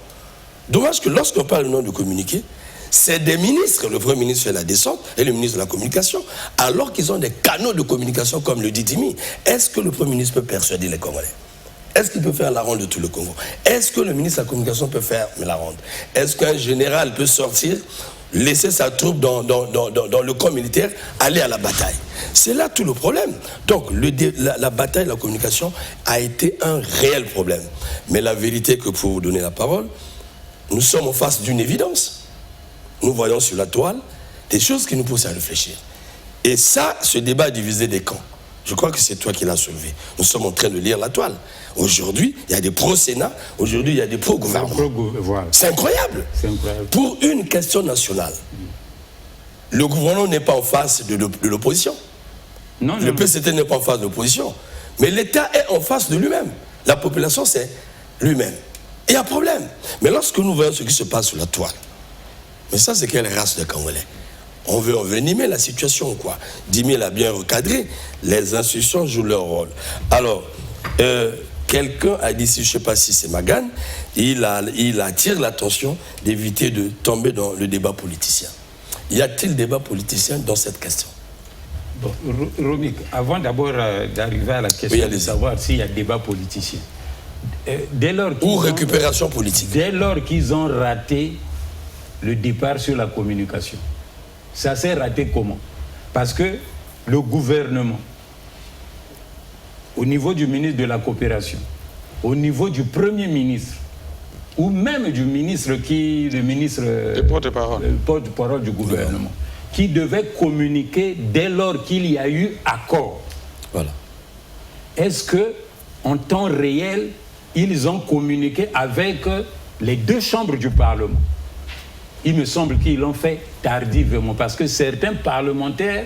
Speaker 1: dommage que lorsqu'on parle du nom de communiquer, c'est des ministres, le Premier ministre fait la descente et le ministre de la Communication, alors qu'ils ont des canaux de communication comme le dit Dimi. Est-ce que le Premier ministre peut persuader les Congolais? Est-ce qu'il peut faire la ronde de tout le Congo? Est-ce que le ministre de la Communication peut faire la ronde? Est-ce qu'un général peut sortir, laisser sa troupe dans le camp militaire, aller à la bataille? C'est là tout le problème. Donc la bataille de la communication a été un réel problème. Mais la vérité, que pour vous donner la parole, nous sommes en face d'une évidence. Nous voyons sur la toile des choses qui nous poussent à réfléchir. Et ça, ce débat a divisé des camps. Je crois que c'est toi qui l'as soulevé. Nous sommes en train de lire la toile. Aujourd'hui, il y a des pro-Sénat, aujourd'hui, il y a des pro-gouvernement.
Speaker 4: Voilà.
Speaker 1: C'est incroyable. Pour une question nationale, le gouvernement n'est pas en face de l'opposition. Le PCT n'est pas en face de l'opposition. Mais l'État est en face de lui-même. La population, c'est lui-même. Il y a un problème. Mais lorsque nous voyons ce qui se passe sur la toile, mais ça, c'est quelle race de Congolais? On veut envenimer la situation, quoi. Dimi l'a bien recadré. Les institutions jouent leur rôle. Alors, quelqu'un a dit, je ne sais pas si c'est Magan, il attire l'attention d'éviter de tomber dans le débat politicien. Y a-t-il débat politicien dans cette question?
Speaker 4: Bon, Romik, avant d'abord d'arriver à la question de savoir s'il y a débat politicien, dès lors
Speaker 1: ou récupération politique.
Speaker 4: Dès lors qu'ils ont raté le départ sur la communication, ça s'est raté comment? Parce que le gouvernement, au niveau du ministre de la Coopération, au niveau du Premier ministre, ou même du ministre le porte-parole du gouvernement, qui devait communiquer dès lors qu'il y a eu accord.
Speaker 1: Voilà.
Speaker 4: Est-ce que, en temps réel, ils ont communiqué avec les deux chambres du Parlement? Il me semble qu'ils l'ont fait tardivement, parce que certains parlementaires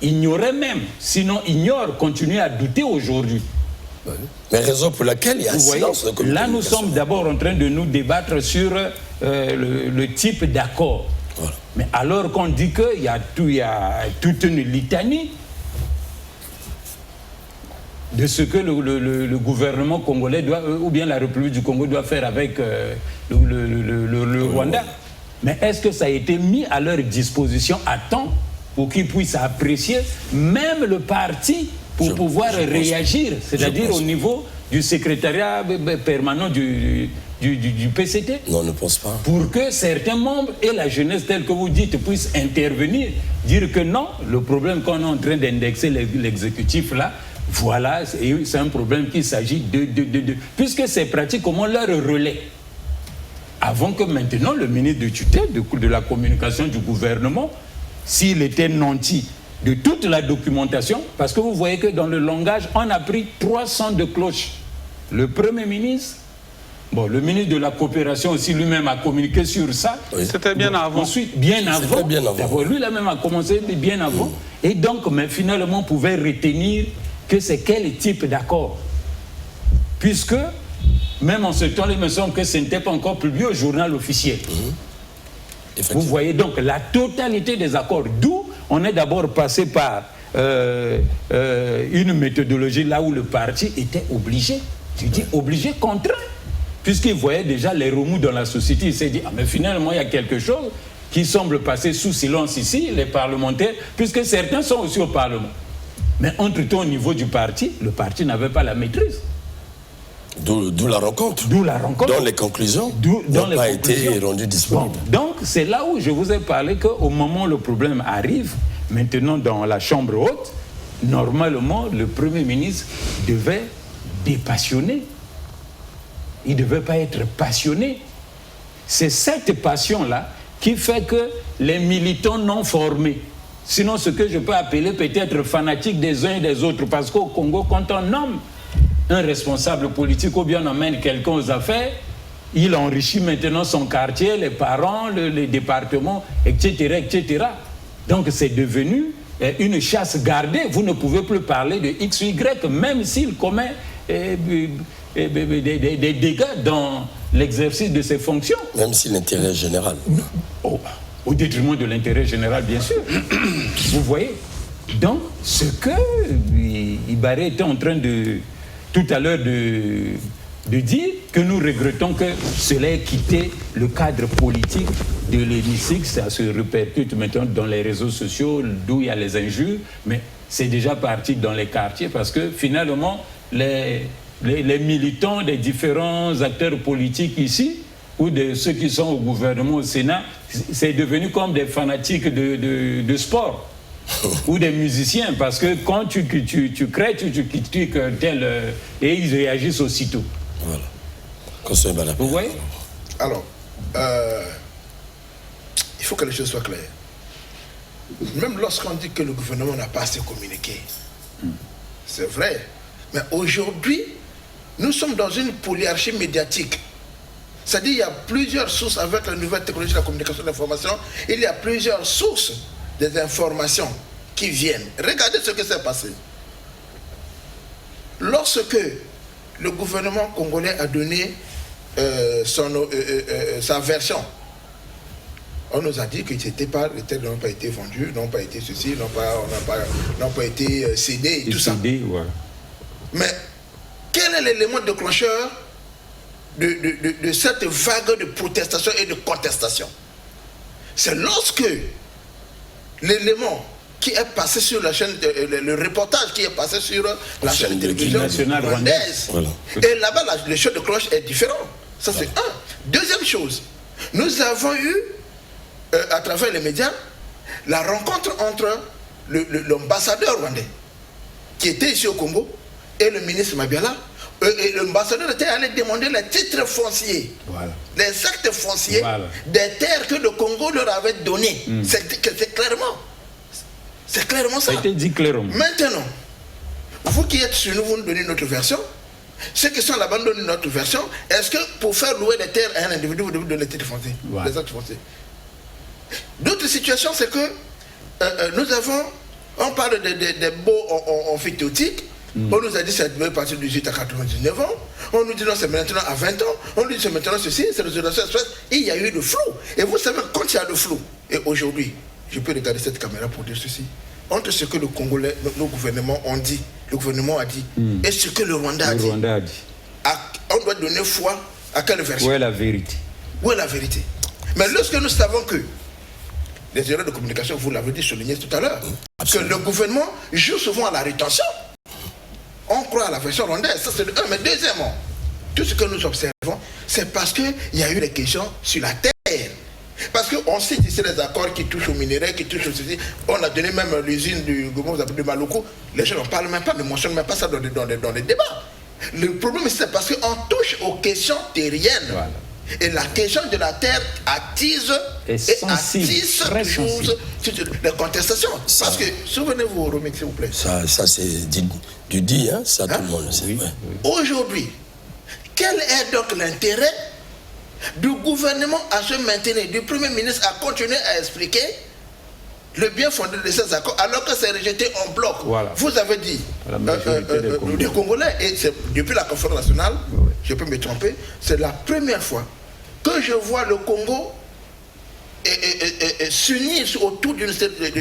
Speaker 4: ignoraient même, sinon ignorent, continuent à douter aujourd'hui.
Speaker 1: Mais raison pour laquelle il y a un silence de
Speaker 4: là, nous sommes d'abord en train de nous débattre sur le type d'accord.
Speaker 1: Voilà.
Speaker 4: Mais alors qu'on dit qu'il y a toute une litanie de ce que le gouvernement congolais doit, ou bien la République du Congo doit faire avec le Rwanda. Mais est-ce que ça a été mis à leur disposition à temps pour qu'ils puissent apprécier même le parti pour pouvoir réagir, c'est-à-dire au niveau du secrétariat permanent du PCT?
Speaker 1: Non, on ne pense pas.
Speaker 4: Pour que certains membres et la jeunesse telle que vous dites puissent intervenir, dire que non, le problème qu'on est en train d'indexer l'exécutif là, voilà, c'est un problème qu'il s'agit de... Puisque c'est pratique, comment leur relais? Avant que maintenant le ministre de tutelle de la communication du gouvernement, s'il était nanti de toute la documentation, parce que vous voyez que dans le langage, on a pris 300 de cloches. Le Premier ministre, le ministre de la coopération aussi lui-même a communiqué sur ça.
Speaker 2: Oui. C'était bien avant.
Speaker 4: Ensuite, bien avant. D'abord, lui lui-même a commencé bien avant. Et donc, mais finalement, on pouvait retenir que c'est quel type d'accord. Puisque, même en ce temps, il me semble que ce n'était pas encore publié au journal officiel. Vous voyez donc la totalité des accords. D'où on est d'abord passé par une méthodologie là où le parti était obligé. Je dis obligé, contraint. Puisqu'il voyait déjà les remous dans la société, il s'est dit, mais finalement, il y a quelque chose qui semble passer sous silence ici, les parlementaires, puisque certains sont aussi au Parlement. Mais entre-temps, au niveau du parti, le parti n'avait pas la maîtrise.
Speaker 1: D'où la rencontre.
Speaker 4: D'où la rencontre.
Speaker 1: Dans les conclusions, n'ont pas été rendues disponibles.
Speaker 4: Donc, c'est là où je vous ai parlé qu'au moment où le problème arrive, maintenant dans la chambre haute, normalement, le Premier ministre devait dépassionner. Il ne devait pas être passionné. C'est cette passion-là qui fait que les militants non formés, sinon ce que je peux appeler peut-être fanatique des uns et des autres, parce qu'au Congo, quand on nomme un responsable politique ou bien on emmène quelqu'un aux affaires, il enrichit maintenant son quartier, les parents, les départements, etc., etc. Donc c'est devenu une chasse gardée. Vous ne pouvez plus parler de X ou Y, même s'il commet des dégâts dans l'exercice de ses fonctions.
Speaker 1: Même si l'intérêt général.
Speaker 4: Au détriment de l'intérêt général, bien sûr. Vous voyez? Donc, ce que Ibaré était en train tout à l'heure de dire, que nous regrettons que cela ait quitté le cadre politique de l'hémicycle, ça se répercute maintenant dans les réseaux sociaux, d'où il y a les injures, mais c'est déjà parti dans les quartiers, parce que finalement, les militants des différents acteurs politiques ici, ou de ceux qui sont au gouvernement, au Sénat, c'est devenu comme des fanatiques de sport. Ou des musiciens, parce que quand tu crées, tu critiques tel, et ils réagissent aussitôt.
Speaker 1: Voilà.
Speaker 4: Vous voyez?
Speaker 3: Alors, il faut que les choses soient claires. Même lorsqu'on dit que le gouvernement n'a pas assez communiqué, c'est vrai. Mais aujourd'hui, nous sommes dans une polyarchie médiatique. C'est-à-dire qu'il y a plusieurs sources avec la nouvelle technologie de la communication de l'information. Il y a plusieurs sources des informations qui viennent. Regardez ce qui s'est passé. Lorsque le gouvernement congolais a donné sa version, on nous a dit que les terres n'ont pas été vendues, n'ont pas été ceci, n'ont pas été cédés et tout ça.
Speaker 4: Ouais.
Speaker 3: Mais quel est l'élément déclencheur de cette vague de protestation et de contestation? C'est lorsque l'élément qui est passé sur la chaîne, le reportage qui est passé sur la chaîne de télévision
Speaker 4: nationale rwandaise.
Speaker 1: Voilà.
Speaker 3: Et là-bas, le chant de cloche est différent. Ça, c'est un. Deuxième chose, nous avons eu, à travers les médias, la rencontre entre l'ambassadeur rwandais, qui était ici au Congo, et le ministre Mabiala. Et l'ambassadeur était allé demander les titres fonciers, les actes fonciers des terres que le Congo leur avait données. C'est clairement ça.
Speaker 4: Ça a été dit clairement.
Speaker 3: Maintenant, vous qui êtes sur nous, vous nous donnez notre version. Ceux qui sont là-bas nous donnent notre version. Est-ce que pour faire louer des terres à un individu, vous devez donner les titres fonciers, les actes fonciers? D'autres situations, c'est que on parle des baux amphithéotiques. On nous a dit que ça devait partir de 18 à 99 ans. On nous dit non, c'est maintenant à 20 ans. On nous dit c'est maintenant ceci, c'est réservation express. Il y a eu le flou. Et vous savez, quand il y a le flou, Et aujourd'hui, je peux regarder cette caméra pour dire ceci. Entre ce que le Congolais, nos gouvernements ont dit, le gouvernement a dit, et ce que le Rwanda a dit, on doit donner foi à quelle version?
Speaker 4: Où est la vérité?
Speaker 3: Où est la vérité? Mais lorsque nous savons que les erreurs de communication, vous l'avez dit, souligné tout à l'heure, que le gouvernement joue souvent à la rétention. On croit à la version rwandaise, ça c'est le 1. Mais deuxièmement, tout ce que nous observons, c'est parce qu'il y a eu des questions sur la terre. Parce qu'on cite ici les accords qui touchent au minerai, qui touchent au ceci. On a donné même l'usine de Maloko. Les gens n'en parlent même pas, ne mentionnent même pas ça dans les débats. Le problème, c'est parce qu'on touche aux questions terriennes. Voilà. Et la question de la terre attise toujours les contestations. Parce que, souvenez-vous, Romy, s'il vous plaît.
Speaker 1: Ça c'est du dit, hein, ça tout le monde le sait. Oui.
Speaker 3: Aujourd'hui, quel est donc l'intérêt du gouvernement à se maintenir, du Premier ministre à continuer à expliquer le bien fondé de ces accords, alors que c'est rejeté en bloc? Voilà. Vous avez dit, des Congolais, et depuis la conférence nationale, je peux me tromper, c'est la première fois que je vois le Congo s'unir autour d'une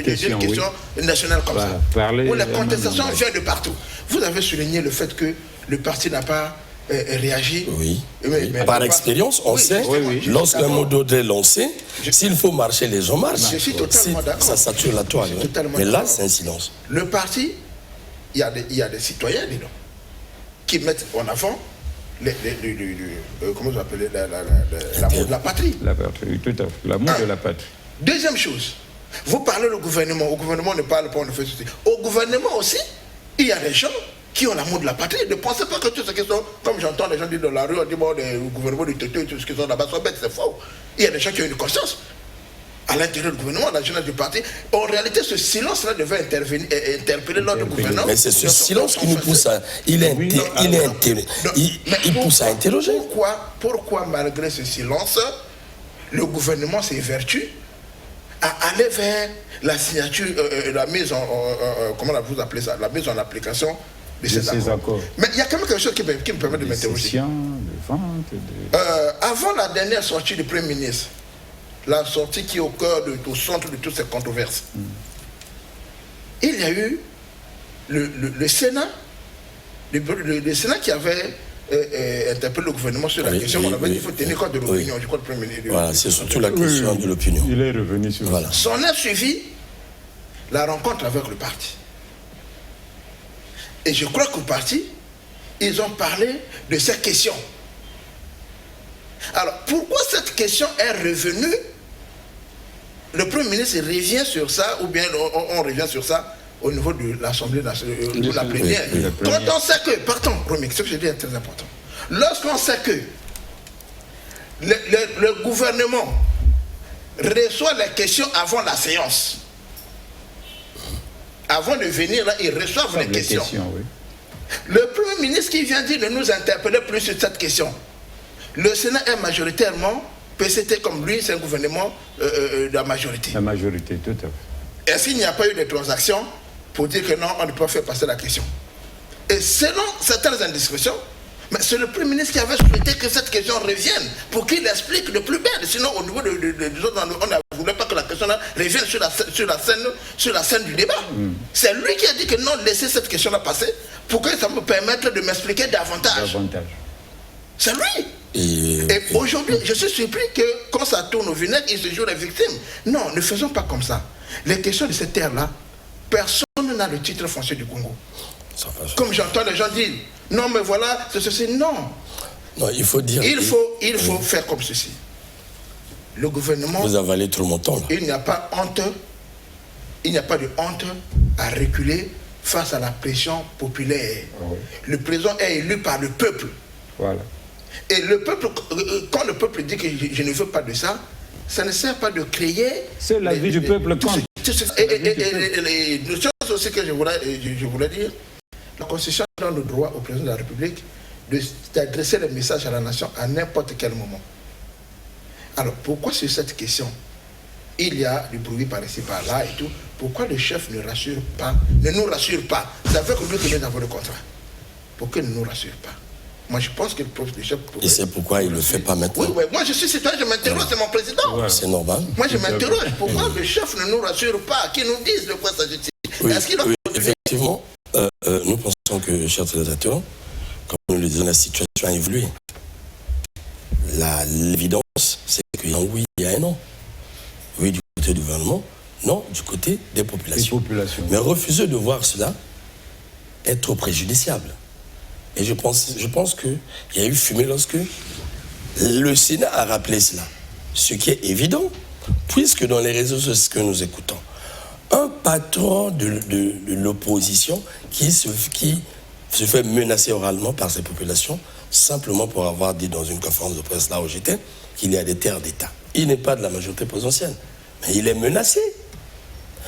Speaker 3: question nationale comme ça, où la contestation vient de partout. Vous avez souligné le fait que le parti n'a pas réagi.
Speaker 1: Oui. Mais par expérience, on sait, lorsqu'un mot d'ordre est lancé, s'il faut marcher, les gens marchent.
Speaker 3: Je suis totalement d'accord.
Speaker 1: Ça sature la toile. Mais là, c'est un silence.
Speaker 3: Le parti, il y a des citoyens, disons, qui mettent en avant comment vous appelez l'amour de la patrie.
Speaker 4: La patrie, tout à fait. L'amour de la patrie.
Speaker 3: Deuxième chose, vous parlez au gouvernement ne parle pas, on ne fait ceci. Au gouvernement aussi, il y a des gens qui ont l'amour de la patrie. Ne pensez pas que tout ce qui sont, comme j'entends les gens dire dans la rue, on dit bon, le gouvernement du Toto et tout ce qui sont là-bas sont bêtes, c'est faux. Il y a des gens qui ont une conscience. À l'intérieur du gouvernement, la jeunesse du parti. En réalité, ce silence-là devait interpeller l'ordre du gouvernement.
Speaker 1: Mais c'est ce silence qui nous pousse à... Il pousse à interroger.
Speaker 3: Pourquoi, malgré ce silence, le gouvernement s'évertue à aller vers la signature, la mise en... comment vous appelez ça? La mise en application de ces accords. Mais il y a quand même quelque chose qui me permet de m'interroger. Avant la dernière sortie du Premier ministre, la sortie qui est au cœur, au centre de toutes ces controverses, il y a eu le Sénat, le Sénat qui avait interpellé le gouvernement sur la question. On avait dit qu'il faut tenir compte de l'opinion, je crois, le Premier ministre.
Speaker 1: Voilà, c'est surtout la question de l'opinion.
Speaker 4: Il est revenu sur ça.
Speaker 3: S'en a suivi la rencontre avec le parti. Et je crois qu'au parti, ils ont parlé de cette question. Alors, pourquoi cette question est revenue? Le Premier ministre revient sur ça, ou bien on revient sur ça au niveau de l'Assemblée nationale, de la plénière. Quand on sait que, pardon, Romy, ce que je dis est très important. Lorsqu'on sait que le gouvernement reçoit les questions avant la séance, avant de venir là, ils reçoivent les questions. Le Premier ministre qui vient dire de nous interpeller plus sur cette question, le Sénat est majoritairement, PCT comme lui, c'est un gouvernement de la majorité.
Speaker 4: La majorité, tout à fait.
Speaker 3: Est-ce qu'il n'y a pas eu de transactions pour dire que non, on ne peut pas faire passer la question? Et selon certaines indiscrétions, mais c'est le Premier ministre qui avait souhaité que cette question revienne pour qu'il explique de plus belle. Sinon, au niveau des autres, on ne voulait pas que la question-là revienne sur la scène du débat. C'est lui qui a dit que non, laissez cette question-là passer pour que ça me permette de m'expliquer davantage. C'est lui. Et aujourd'hui, je suis surpris que quand ça tourne au vinaigre, ils se jouent les victimes. Non, ne faisons pas comme ça. Les questions de cette terre-là, personne n'a le titre foncier du Congo. Comme j'entends les gens dire, non mais voilà, c'est ceci. Non.
Speaker 1: Non, il faut dire...
Speaker 3: Il faut faire comme ceci. Le gouvernement...
Speaker 1: Vous avalez trop mon temps, là.
Speaker 3: Il n'y a pas honte, il n'y a pas de honte à reculer face à la pression populaire. Le président est élu par le peuple. Voilà. Et le peuple, quand le peuple dit que je ne veux pas de ça, ça ne sert pas de créer... C'est la vie du peuple. Et une chose aussi que je voulais dire, la Constitution donne le droit au président de la République d'adresser les messages à la nation à n'importe quel moment. Alors, pourquoi sur cette question, il y a du bruit par ici, par là et tout, pourquoi le chef ne nous rassure pas? C'est avec lui que nous avons le contrat. Pourquoi il ne nous rassure pas? Moi, je pense que le chef...
Speaker 1: Et c'est pourquoi il ne le fait pas maintenant.
Speaker 3: Oui, moi, je suis citoyen, je m'interroge, c'est mon président.
Speaker 1: Ouais. C'est normal.
Speaker 3: Moi, je m'interroge. Pourquoi le chef ne nous rassure pas, qu'il nous dise de quoi s'agit-il?
Speaker 1: Oui, effectivement, nous pensons que, chers téléspectateurs, comme nous le disons, la situation a évolué. L'évidence, c'est qu'il y a un oui, il y a un non. Oui, du côté du gouvernement, non, du côté des populations. Mais refuser de voir cela est trop préjudiciable. Et je pense qu'il y a eu fumée lorsque le Sénat a rappelé cela. Ce qui est évident, puisque dans les réseaux sociaux que nous écoutons, un patron de l'opposition qui se fait menacer oralement par ces populations, simplement pour avoir dit dans une conférence de presse là où j'étais, qu'il y a des terres d'État. Il n'est pas de la majorité présidentielle, mais il est menacé.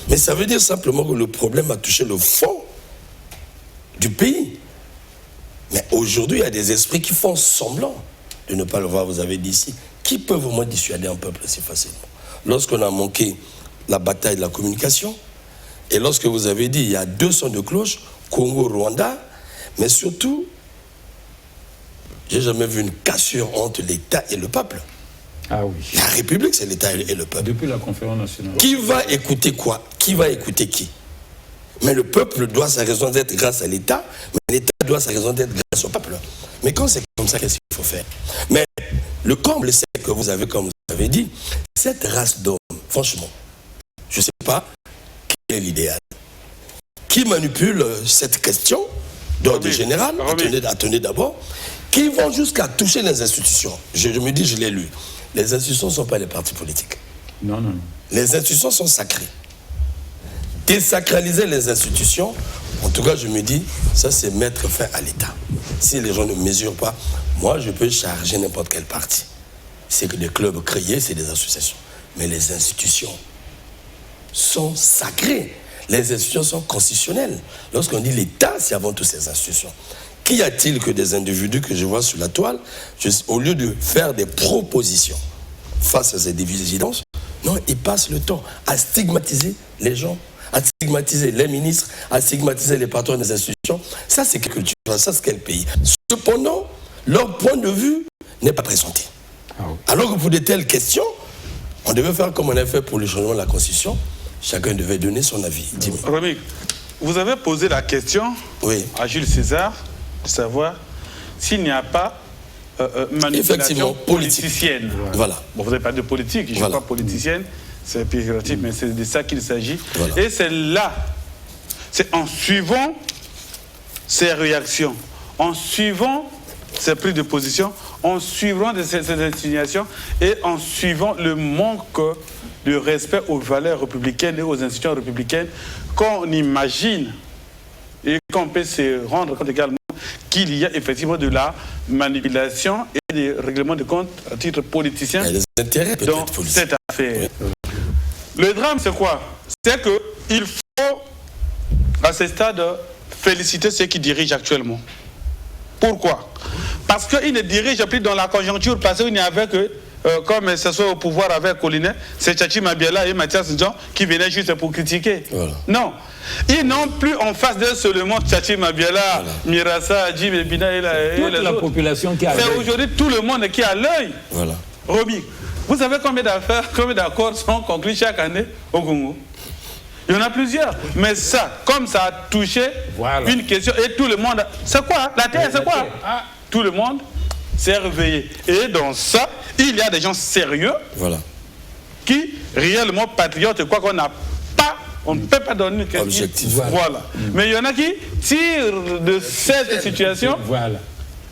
Speaker 1: Mais ça veut dire simplement que le problème a touché le fond du pays. Mais aujourd'hui, il y a des esprits qui font semblant de ne pas le voir. Vous avez dit ici, qui peut vraiment dissuader un peuple si facilement? Lorsqu'on a manqué la bataille de la communication, et lorsque vous avez dit il y a 2 sons de cloche, Congo-Rwanda, mais surtout, j'ai jamais vu une cassure entre l'État et le peuple.
Speaker 4: Ah oui.
Speaker 1: La République, c'est l'État et le peuple.
Speaker 4: Depuis la conférence nationale.
Speaker 1: Qui va écouter quoi? Qui va écouter qui? Mais le peuple doit sa raison d'être grâce à l'État, mais l'État doit sa raison d'être grâce au peuple. Mais quand c'est comme ça, qu'est-ce qu'il faut faire? Mais le comble, c'est que vous avez, comme vous avez dit, cette race d'hommes, franchement, je ne sais pas quel est l'idéal. Qui manipule cette question d'ordre général? Attendez d'abord. Qui vont jusqu'à toucher les institutions. Je me dis, je l'ai lu. Les institutions ne sont pas les partis politiques.
Speaker 4: Non.
Speaker 1: Les institutions sont sacrées. Désacraliser les institutions, en tout cas, je me dis, ça c'est mettre fin à l'État. Si les gens ne mesurent pas, moi je peux charger n'importe quel parti. C'est que des clubs créés, c'est des associations. Mais les institutions sont sacrées. Les institutions sont constitutionnelles. Lorsqu'on dit l'État, c'est avant tout ces institutions. Qu'y a-t-il que des individus que je vois sur la toile, au lieu de faire des propositions face à ces dividences, non, ils passent le temps à stigmatiser les gens, à stigmatiser les ministres, à stigmatiser les patrons des institutions. Ça, c'est quelle culture, ça, c'est quel pays. Cependant, leur point de vue n'est pas présenté. Alors que pour de telles questions, on devait faire comme on a fait pour le changement de la Constitution. Chacun devait donner son avis.
Speaker 2: Romy, vous avez posé la question à Jules César de savoir s'il n'y a pas manipulation politicienne.
Speaker 1: Voilà.
Speaker 2: Bon, vous n'avez pas de politique, je ne suis pas politicienne, c'est péjoratif, mais c'est de ça qu'il s'agit. Voilà. Et c'est là, c'est en suivant ces réactions, en suivant ces prises de position, en suivant ces insignations et en suivant le manque de respect aux valeurs républicaines et aux institutions républicaines qu'on imagine et qu'on peut se rendre compte également qu'il y a effectivement de la manipulation et des règlements de compte à titre politicien dans cette affaire. Oui. Le drame, c'est quoi? C'est qu'il faut, à ce stade, féliciter ceux qui dirigent actuellement. Pourquoi? Parce qu'ils ne dirigent plus dans la conjoncture passée où il n'y avait que, comme ce soit au pouvoir avec Collinet, c'est Tchatchi Mabiala et Mathias Ndjan qui venaient juste pour critiquer. Voilà. Non. Ils n'ont plus en face d'eux seulement Tchatchi Mabiala, Mirassa, Jim Ebina et
Speaker 4: la population qui a l'œil.
Speaker 2: C'est aujourd'hui tout le monde qui a l'œil.
Speaker 1: Voilà.
Speaker 2: Romy, vous savez combien d'affaires, combien d'accords sont conclus chaque année au Congo? Il y en a plusieurs. Mais ça, comme ça a touché une question, et tout le monde... C'est quoi? La terre, c'est quoi? Tout le monde s'est réveillé. Et dans ça, il y a des gens sérieux qui, réellement patriotes, quoi qu'on n'a pas, on ne peut pas donner une question.
Speaker 1: Objectif.
Speaker 2: Voilà. Mais il y en a qui tirent de cette situation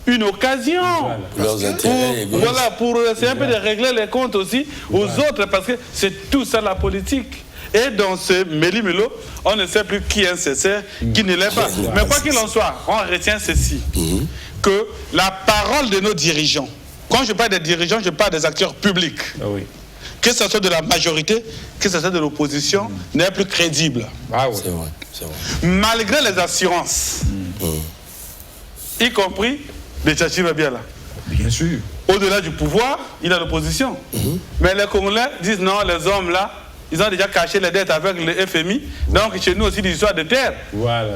Speaker 2: une occasion.
Speaker 1: Pour leurs intérêts.
Speaker 2: Pour essayer un peu de régler les comptes aussi aux autres, parce que c'est tout ça la politique. Et dans ce méli-mélo, on ne sait plus qui est sincère, qui ne l'est pas. Mais quoi qu'il en soit, on retient ceci, que la parole de nos dirigeants, quand je parle des dirigeants, je parle des acteurs publics, que ce soit de la majorité, que ce soit de l'opposition, n'est plus crédible.
Speaker 1: C'est vrai.
Speaker 2: Malgré les assurances, y compris de Tchatchi Mabiala.
Speaker 4: Bien sûr.
Speaker 2: Au-delà du pouvoir, il y a l'opposition. Mais les Congolais disent non, les hommes là, ils ont déjà caché les dettes avec le FMI. Donc chez nous aussi, l'histoire de terre,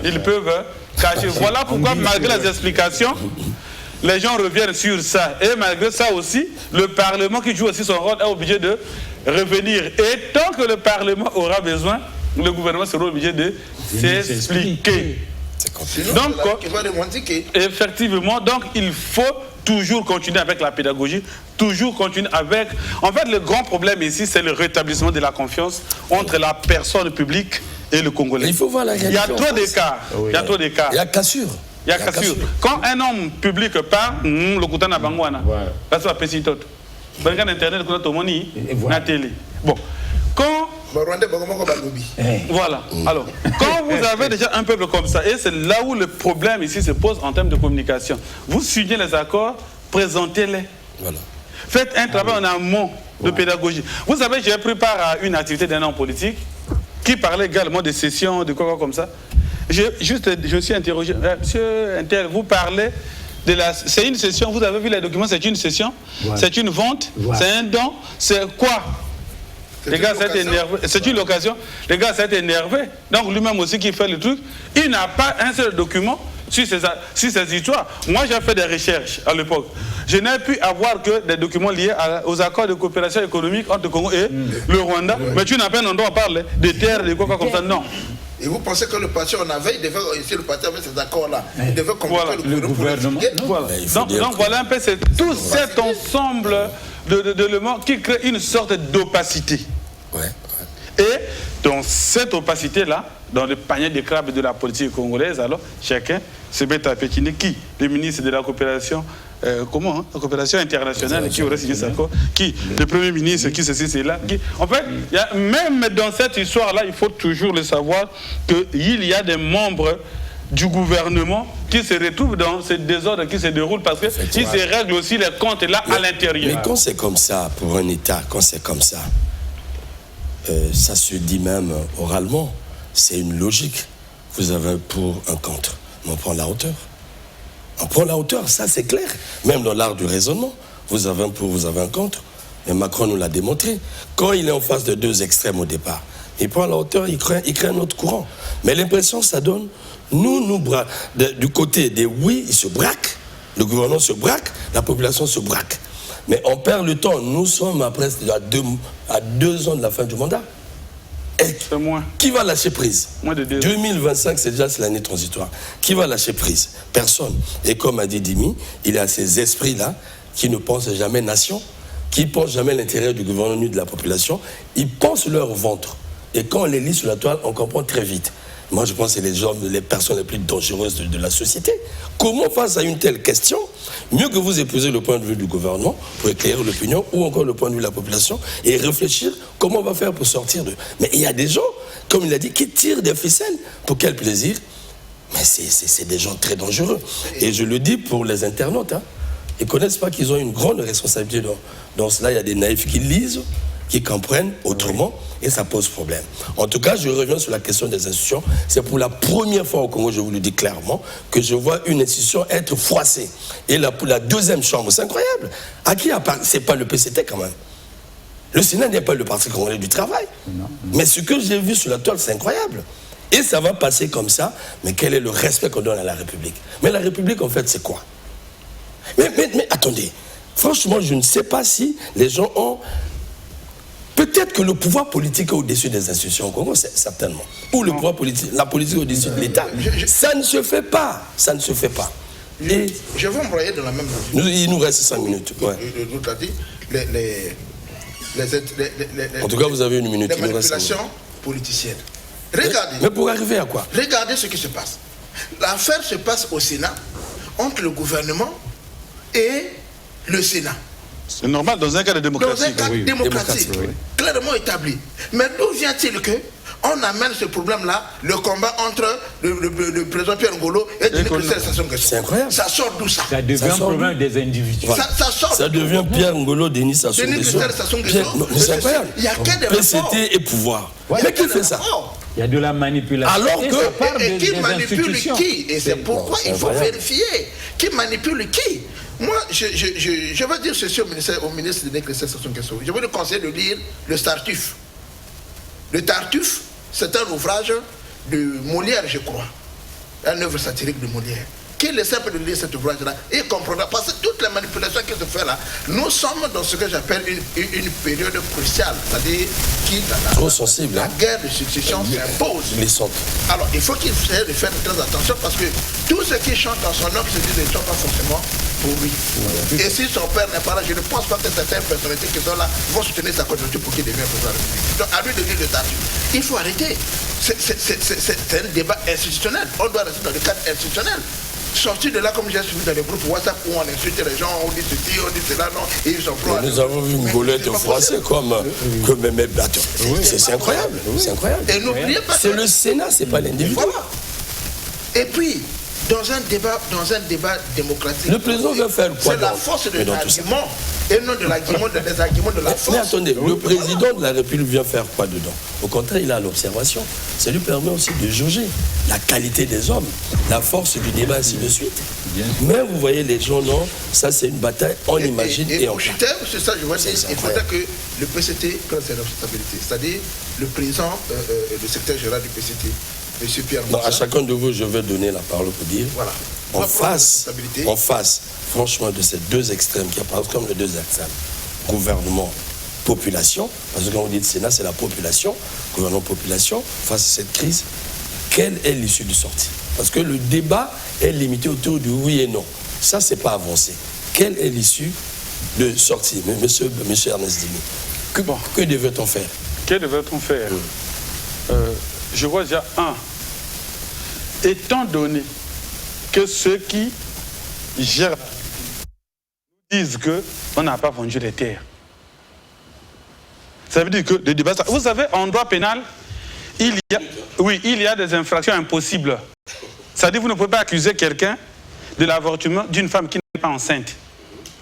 Speaker 2: ils peuvent cacher. Voilà pourquoi, malgré les explications, les gens reviennent sur ça. Et malgré ça aussi, le Parlement qui joue aussi son rôle est obligé de revenir. Et tant que le Parlement aura besoin, le gouvernement sera obligé de s'expliquer. Donc, effectivement, donc il faut toujours continuer avec la pédagogie, toujours continuer avec... En fait, le grand problème ici, c'est le rétablissement de la confiance entre la personne publique et le Congolais.
Speaker 1: Il faut voir la réalité.
Speaker 2: Il y a trop d'écarts. Il y a trop d'écarts.
Speaker 1: Il y a cassure.
Speaker 2: Il y a cassure. Quand un homme public parle, le couteau n'a pas de ça va tout. Internet, la télé. Bon. Quand... Voilà. Alors, quand vous avez déjà un peuple comme ça, et c'est là où le problème ici se pose en termes de communication, vous signez les accords, présentez-les. Voilà. Faites un travail en amont de pédagogie. Vous savez, j'ai pris part à une activité d'un homme politique qui parlait également de sessions, de quoi comme ça. Je suis interrogé. Monsieur Intel, vous parlez de la... C'est une session, vous avez vu les documents, c'est une session, c'est une vente, c'est un don, c'est quoi? Les gars, ça a été énervé. C'est une occasion. Les gars, ça a été énervé. Donc lui-même aussi qui fait le truc, il n'a pas un seul document sur ces histoires. Moi, j'ai fait des recherches à l'époque. Je n'ai pu avoir que des documents liés aux accords de coopération économique entre le Congo et le Rwanda. Mais tu n'as pas un endroit à parler des terres, des quoi comme ça. Non.
Speaker 3: Et vous pensez que le parti en avait, il devait, si le parti avait ces accords-là, il devait convoquer
Speaker 2: le gouvernement. Voilà. Donc voilà un peu, c'est tout cet ensemble d'éléments qui crée une sorte d'opacité. Et dans cette opacité-là, dans le panier de crabes de la politique congolaise, alors chacun se met à pétiner qui? Le ministre de la coopération, la coopération internationale qui aurait signé cet accord, qui? Le premier ministre qui ceci, c'est là. En fait, même dans cette histoire-là, il faut toujours le savoir qu'il y a des membres du gouvernement qui se retrouvent dans ce désordre qui se déroule parce qu'ils se règlent aussi les comptes là à l'intérieur.
Speaker 1: Mais quand c'est comme ça, pour un État, quand c'est comme ça, ça se dit même oralement, c'est une logique. Vous avez un pour, un contre. Mais on prend la hauteur. On prend la hauteur, ça c'est clair. Même dans l'art du raisonnement, vous avez un pour, vous avez un contre. Et Macron nous l'a démontré. Quand il est en face de deux extrêmes au départ, il prend la hauteur, il crée un autre courant. Mais l'impression, ça donne, du côté des oui, ils se braquent, le gouvernement se braque, la population se braque. Mais on perd le temps. Nous sommes à presque à 2 ans de la fin du mandat. Et qui va lâcher prise? 2025, c'est déjà l'année transitoire. Qui va lâcher prise? Personne. Et comme a dit Dimi, il y a ces esprits-là qui ne pensent jamais nation, qui ne pensent jamais l'intérêt du gouvernement ni de la population. Ils pensent leur ventre. Et quand on les lit sur la toile, on comprend très vite. Moi, je pense que c'est les personnes les plus dangereuses de la société. Comment, face à une telle question, mieux que vous épouser le point de vue du gouvernement pour éclairer l'opinion ou encore le point de vue de la population et réfléchir comment on va faire pour sortir de... Mais il y a des gens, comme il a dit, qui tirent des ficelles. Pour quel plaisir? Mais c'est des gens très dangereux. Et je le dis pour les internautes. Ils ne connaissent pas qu'ils ont une grande responsabilité dans cela. Il y a des naïfs qui lisent, qui comprennent autrement, et ça pose problème. En tout cas, je reviens sur la question des institutions. C'est pour la première fois au Congo, je vous le dis clairement, que je vois une institution être froissée. Et pour la deuxième chambre, c'est incroyable. À qui appartient? C'est pas le PCT quand même. Le Sénat n'est pas le Parti congolais du travail. Non. Mais ce que j'ai vu sur la toile, c'est incroyable. Et ça va passer comme ça, mais quel est le respect qu'on donne à la République? Mais la République, en fait, c'est quoi? Mais attendez, franchement, je ne sais pas si les gens ont... Peut-être que le pouvoir politique est au-dessus des institutions au Congo, certainement. Ou le pouvoir politique, la politique est au-dessus de l'État. Ça ne se fait pas. Ça ne se fait pas.
Speaker 3: Et je vais employer dans la même logique.
Speaker 1: Il nous reste 5 minutes. Ouais.
Speaker 3: L'autre a dit,
Speaker 1: en tout cas, vous avez 1 minute.
Speaker 3: Les manipulations politiciennes. Regardez.
Speaker 1: Mais pour arriver à quoi?
Speaker 3: Regardez ce qui se passe. L'affaire se passe au Sénat, entre le gouvernement et le Sénat.
Speaker 2: C'est normal dans un cas de démocratie.
Speaker 3: Dans un cas démocratique, clairement établi. Mais d'où vient-il qu'on amène ce problème-là, le combat entre le président Pierre Ngolo et Denis Sassou Nguesso?
Speaker 1: C'est incroyable.
Speaker 3: Ça sort d'où ça?
Speaker 4: Ça devient un problème des individus.
Speaker 1: Voilà. Ça devient Pierre Ngolo, Denis Sassou Nguesso. C'est incroyable.
Speaker 3: Il y a que des rapports.
Speaker 1: PCT et pouvoir. Mais qui fait ça?
Speaker 4: Il y a de la manipulation.
Speaker 1: Alors que...
Speaker 3: Et qui manipule qui? Et c'est pourquoi il faut vérifier. Qui manipule qui? Moi, je vais dire ceci au ministre de Denis Sassou Nguesso. Je vais le conseiller de lire le Tartuffe. Le Tartuffe, c'est un ouvrage de Molière, je crois. Une œuvre satirique de Molière, qu'il est simple de lire cet ouvrage-là et il comprendra. Parce que toutes les manipulations qui se font là, nous sommes dans ce que j'appelle une période cruciale, c'est-à-dire qui,
Speaker 1: trop sensible,
Speaker 3: la guerre de succession s'impose. Alors, il faut qu'il essaie de faire très attention parce que tous ceux qui chantent dans son nom se disent ne sont pas forcément pour lui. Et si son père n'est pas là, je ne pense pas que certaines personnalités qui sont là vont soutenir sa candidature pour qu'il devienne président de la République. Donc, à lui de lire le statut. Il faut arrêter. C'est un débat institutionnel. On doit rester dans le cadre institutionnel. Sortir de là, comme j'ai suivi dans les groupes WhatsApp où on insulte les gens, on dit ceci, on dit cela, non, et ils sont pro.
Speaker 1: Nous avons vu une golette français comme même batteur. C'est incroyable. C'est incroyable.
Speaker 3: Et n'oubliez pas.
Speaker 1: C'est le Sénat, c'est pas l'individu.
Speaker 3: Voilà. Et puis, dans un débat démocratique,
Speaker 1: le président veut faire quoi?
Speaker 3: C'est la force de l'argument et non des arguments de la force.
Speaker 1: Mais attendez, le président de la République vient faire quoi dedans? Au contraire, il a l'observation. Ça lui permet aussi de jauger la qualité des hommes, la force du débat, ainsi de suite. Mais vous voyez, les gens, non, ça c'est une bataille, on imagine et on
Speaker 3: c'est ça, je vois, il faudrait que le PCT prenne ses responsabilités. C'est-à-dire le président, le secrétaire général du PCT, M. Pierre Moussa.
Speaker 1: À chacun de vous, je vais donner la parole pour dire.
Speaker 3: Voilà.
Speaker 1: En face, franchement, de ces deux extrêmes qui apparaissent comme les deux extrêmes, gouvernement, population, parce que quand on dit le Sénat, c'est la population, gouvernement, population, face à cette crise, quelle est l'issue de sortie? Parce que le débat est limité autour du oui et non. Ça, c'est pas avancé. Quelle est l'issue de sortie? Monsieur Ernest Dimi, que devait-on faire?
Speaker 2: Que devait-on faire? Je vois déjà étant donné que ceux qui gèrent disent qu'on n'a pas vendu les terres. Ça veut dire que le débat... Vous savez, en droit pénal, il y a des infractions impossibles. C'est-à-dire que vous ne pouvez pas accuser quelqu'un de l'avortement d'une femme qui n'est pas enceinte.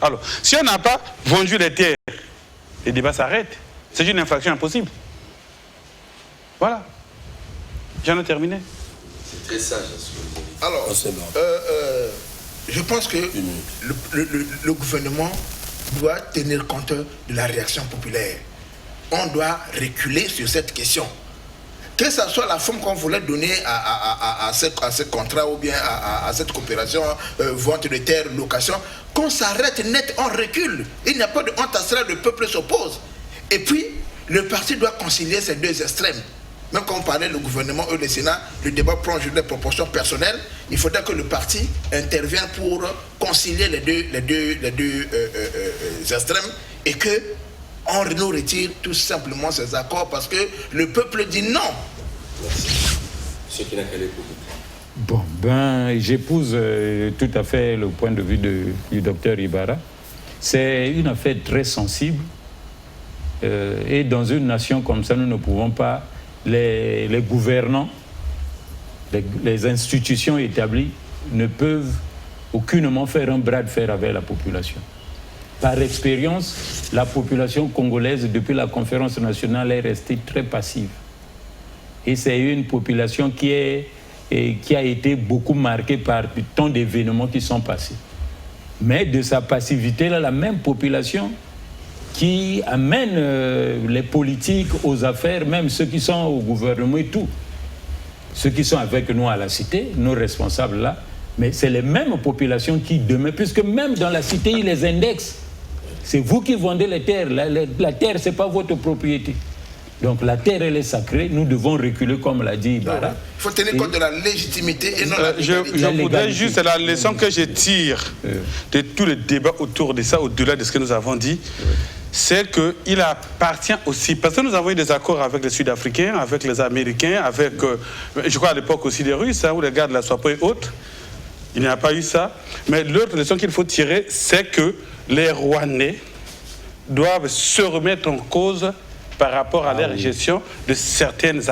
Speaker 2: Alors, si on n'a pas vendu les terres, le débat s'arrête. C'est une infraction impossible. Voilà. J'en ai terminé.
Speaker 1: C'est très sage ce que vous avez dit.
Speaker 3: Alors, je pense que le gouvernement doit tenir compte de la réaction populaire. On doit reculer sur cette question. Que ce soit la forme qu'on voulait donner à ce contrat ou bien à cette coopération, vente de terres, location, qu'on s'arrête net, on recule. Il n'y a pas de honte à cela, le peuple s'oppose. Et puis, le parti doit concilier ces deux extrêmes. Même quand on parlait le gouvernement et le Sénat, le débat prend des proportions personnelles. Il faudrait que le parti intervienne pour concilier les deux extrêmes et que on nous retire tout simplement ces accords parce que le peuple dit non.
Speaker 4: Bon, j'épouse tout à fait le point de vue du docteur Ibarra. C'est une affaire très sensible et dans une nation comme ça, nous ne pouvons pas, les gouvernants, les institutions établies ne peuvent aucunement faire un bras de fer avec la population. Par expérience, la population congolaise, depuis la conférence nationale, est restée très passive. Et c'est une population qui a été beaucoup marquée par tant d'événements qui sont passés. Mais de sa passivité, là, la même population qui amène les politiques aux affaires, même ceux qui sont au gouvernement et tout, ceux qui sont avec nous à la cité, nos responsables là, mais c'est les mêmes populations qui demain, puisque même dans la cité, ils les indexent. C'est vous qui vendez les terres. La terre, ce n'est pas votre propriété. Donc la terre, elle est sacrée. Nous devons reculer, comme l'a dit Ibarra.
Speaker 3: Il faut tenir compte de la légitimité et non la légalité.
Speaker 2: Je voudrais juste, la leçon que je tire de tous les débats autour de ça, au-delà de ce que nous avons dit, c'est qu'il appartient aussi, parce que nous avons eu des accords avec les Sud-Africains, avec les Américains, avec, je crois à l'époque aussi les Russes, où les gars de la SWAPO et autres. Il n'y a pas eu ça. Mais l'autre leçon qu'il faut tirer, c'est que les Rwandais doivent se remettre en cause par rapport à leur gestion de certaines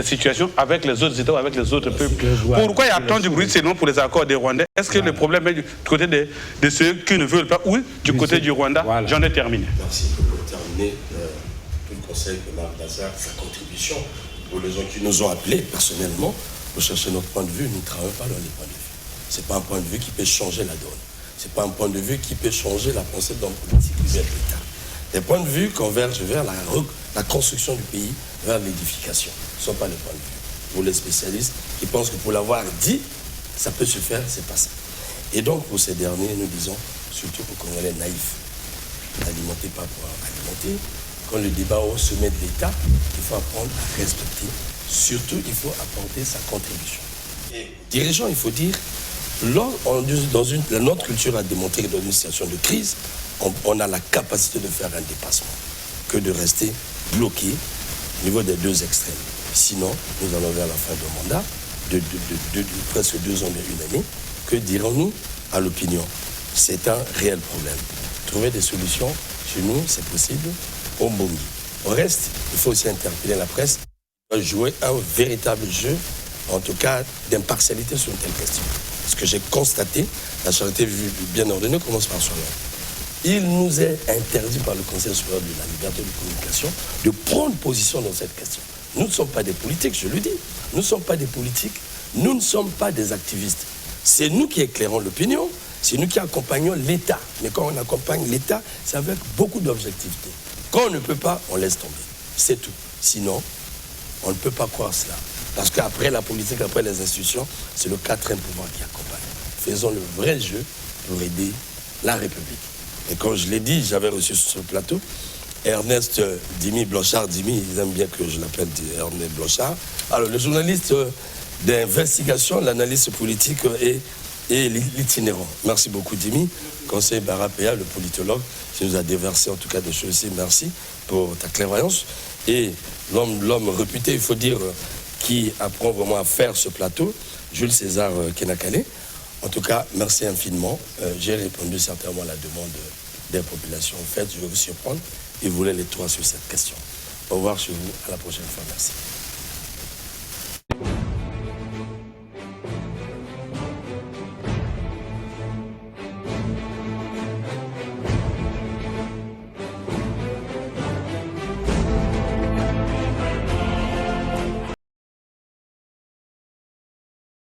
Speaker 2: situations avec les autres États ou avec les autres peuples. Pourquoi il y a tant de bruit sinon pour les accords des Rwandais? Est-ce que le problème est du côté de ceux qui ne veulent pas ou du côté du Rwanda? J'en ai terminé.
Speaker 1: Merci. Pour terminer, tout le conseil de Marc Lazare, sa contribution pour les gens qui nous ont appelés personnellement pour chercher notre point de vue. Nous ne travaillons pas dans les points de vue. Ce n'est pas un point de vue qui peut changer la donne. Ce n'est pas un point de vue qui peut changer la pensée d'homme politique vers l'État. Les points de vue convergent vers la construction du pays, vers l'édification. Ce ne sont pas les points de vue. Pour les spécialistes qui pensent que pour l'avoir dit, ça peut se faire, c'est pas ça. Et donc, pour ces derniers, nous disons, surtout aux Congolais naïfs, n'alimentez pas pour alimenter. Quand le débat au sommet de l'État, il faut apprendre à respecter. Surtout, il faut apporter sa contribution. Et dirigeant, il faut dire, notre culture a démontré que dans une situation de crise, on a la capacité de faire un dépassement, que de rester bloqué au niveau des deux extrêmes. Sinon, nous allons vers la fin du mandat, de presque 2 ans et 1 année. Que dirons-nous à l'opinion? C'est un réel problème. Trouver des solutions, chez nous, c'est possible, au Mbongi. Au reste, il faut aussi interpeller la presse, jouer un véritable jeu, en tout cas d'impartialité sur une telle question. Ce que j'ai constaté, la charité bien ordonnée commence par soi-même. Il nous est interdit par le Conseil supérieur de la liberté de communication de prendre position dans cette question. Nous ne sommes pas des politiques, je le dis. Nous ne sommes pas des politiques, nous ne sommes pas des activistes. C'est nous qui éclairons l'opinion, c'est nous qui accompagnons l'État. Mais quand on accompagne l'État, c'est avec beaucoup d'objectivité. Quand on ne peut pas, on laisse tomber. C'est tout. Sinon, on ne peut pas croire cela. Parce qu'après la politique, après les institutions, c'est le 4e pouvoir qui accompagne. Faisons le vrai jeu pour aider la République. Et comme je l'ai dit, j'avais reçu sur ce plateau Ernest Dimi Blanchard. Dimi, ils aiment bien que je l'appelle Ernest Blanchard. Alors, le journaliste d'investigation, l'analyste politique et l'itinérant. Merci beaucoup, Dimi. Conseil Barapéa, le politologue, qui nous a déversé en tout cas des choses ici. Merci pour ta clairvoyance. Et l'homme réputé, il faut dire, qui apprend vraiment à faire ce plateau, Jules César Kenakane. En tout cas, merci infiniment. J'ai répondu certainement à la demande des populations. En fait, je vais vous surprendre et vous voulez les trois sur cette question. Au revoir chez vous. À la prochaine fois. Merci.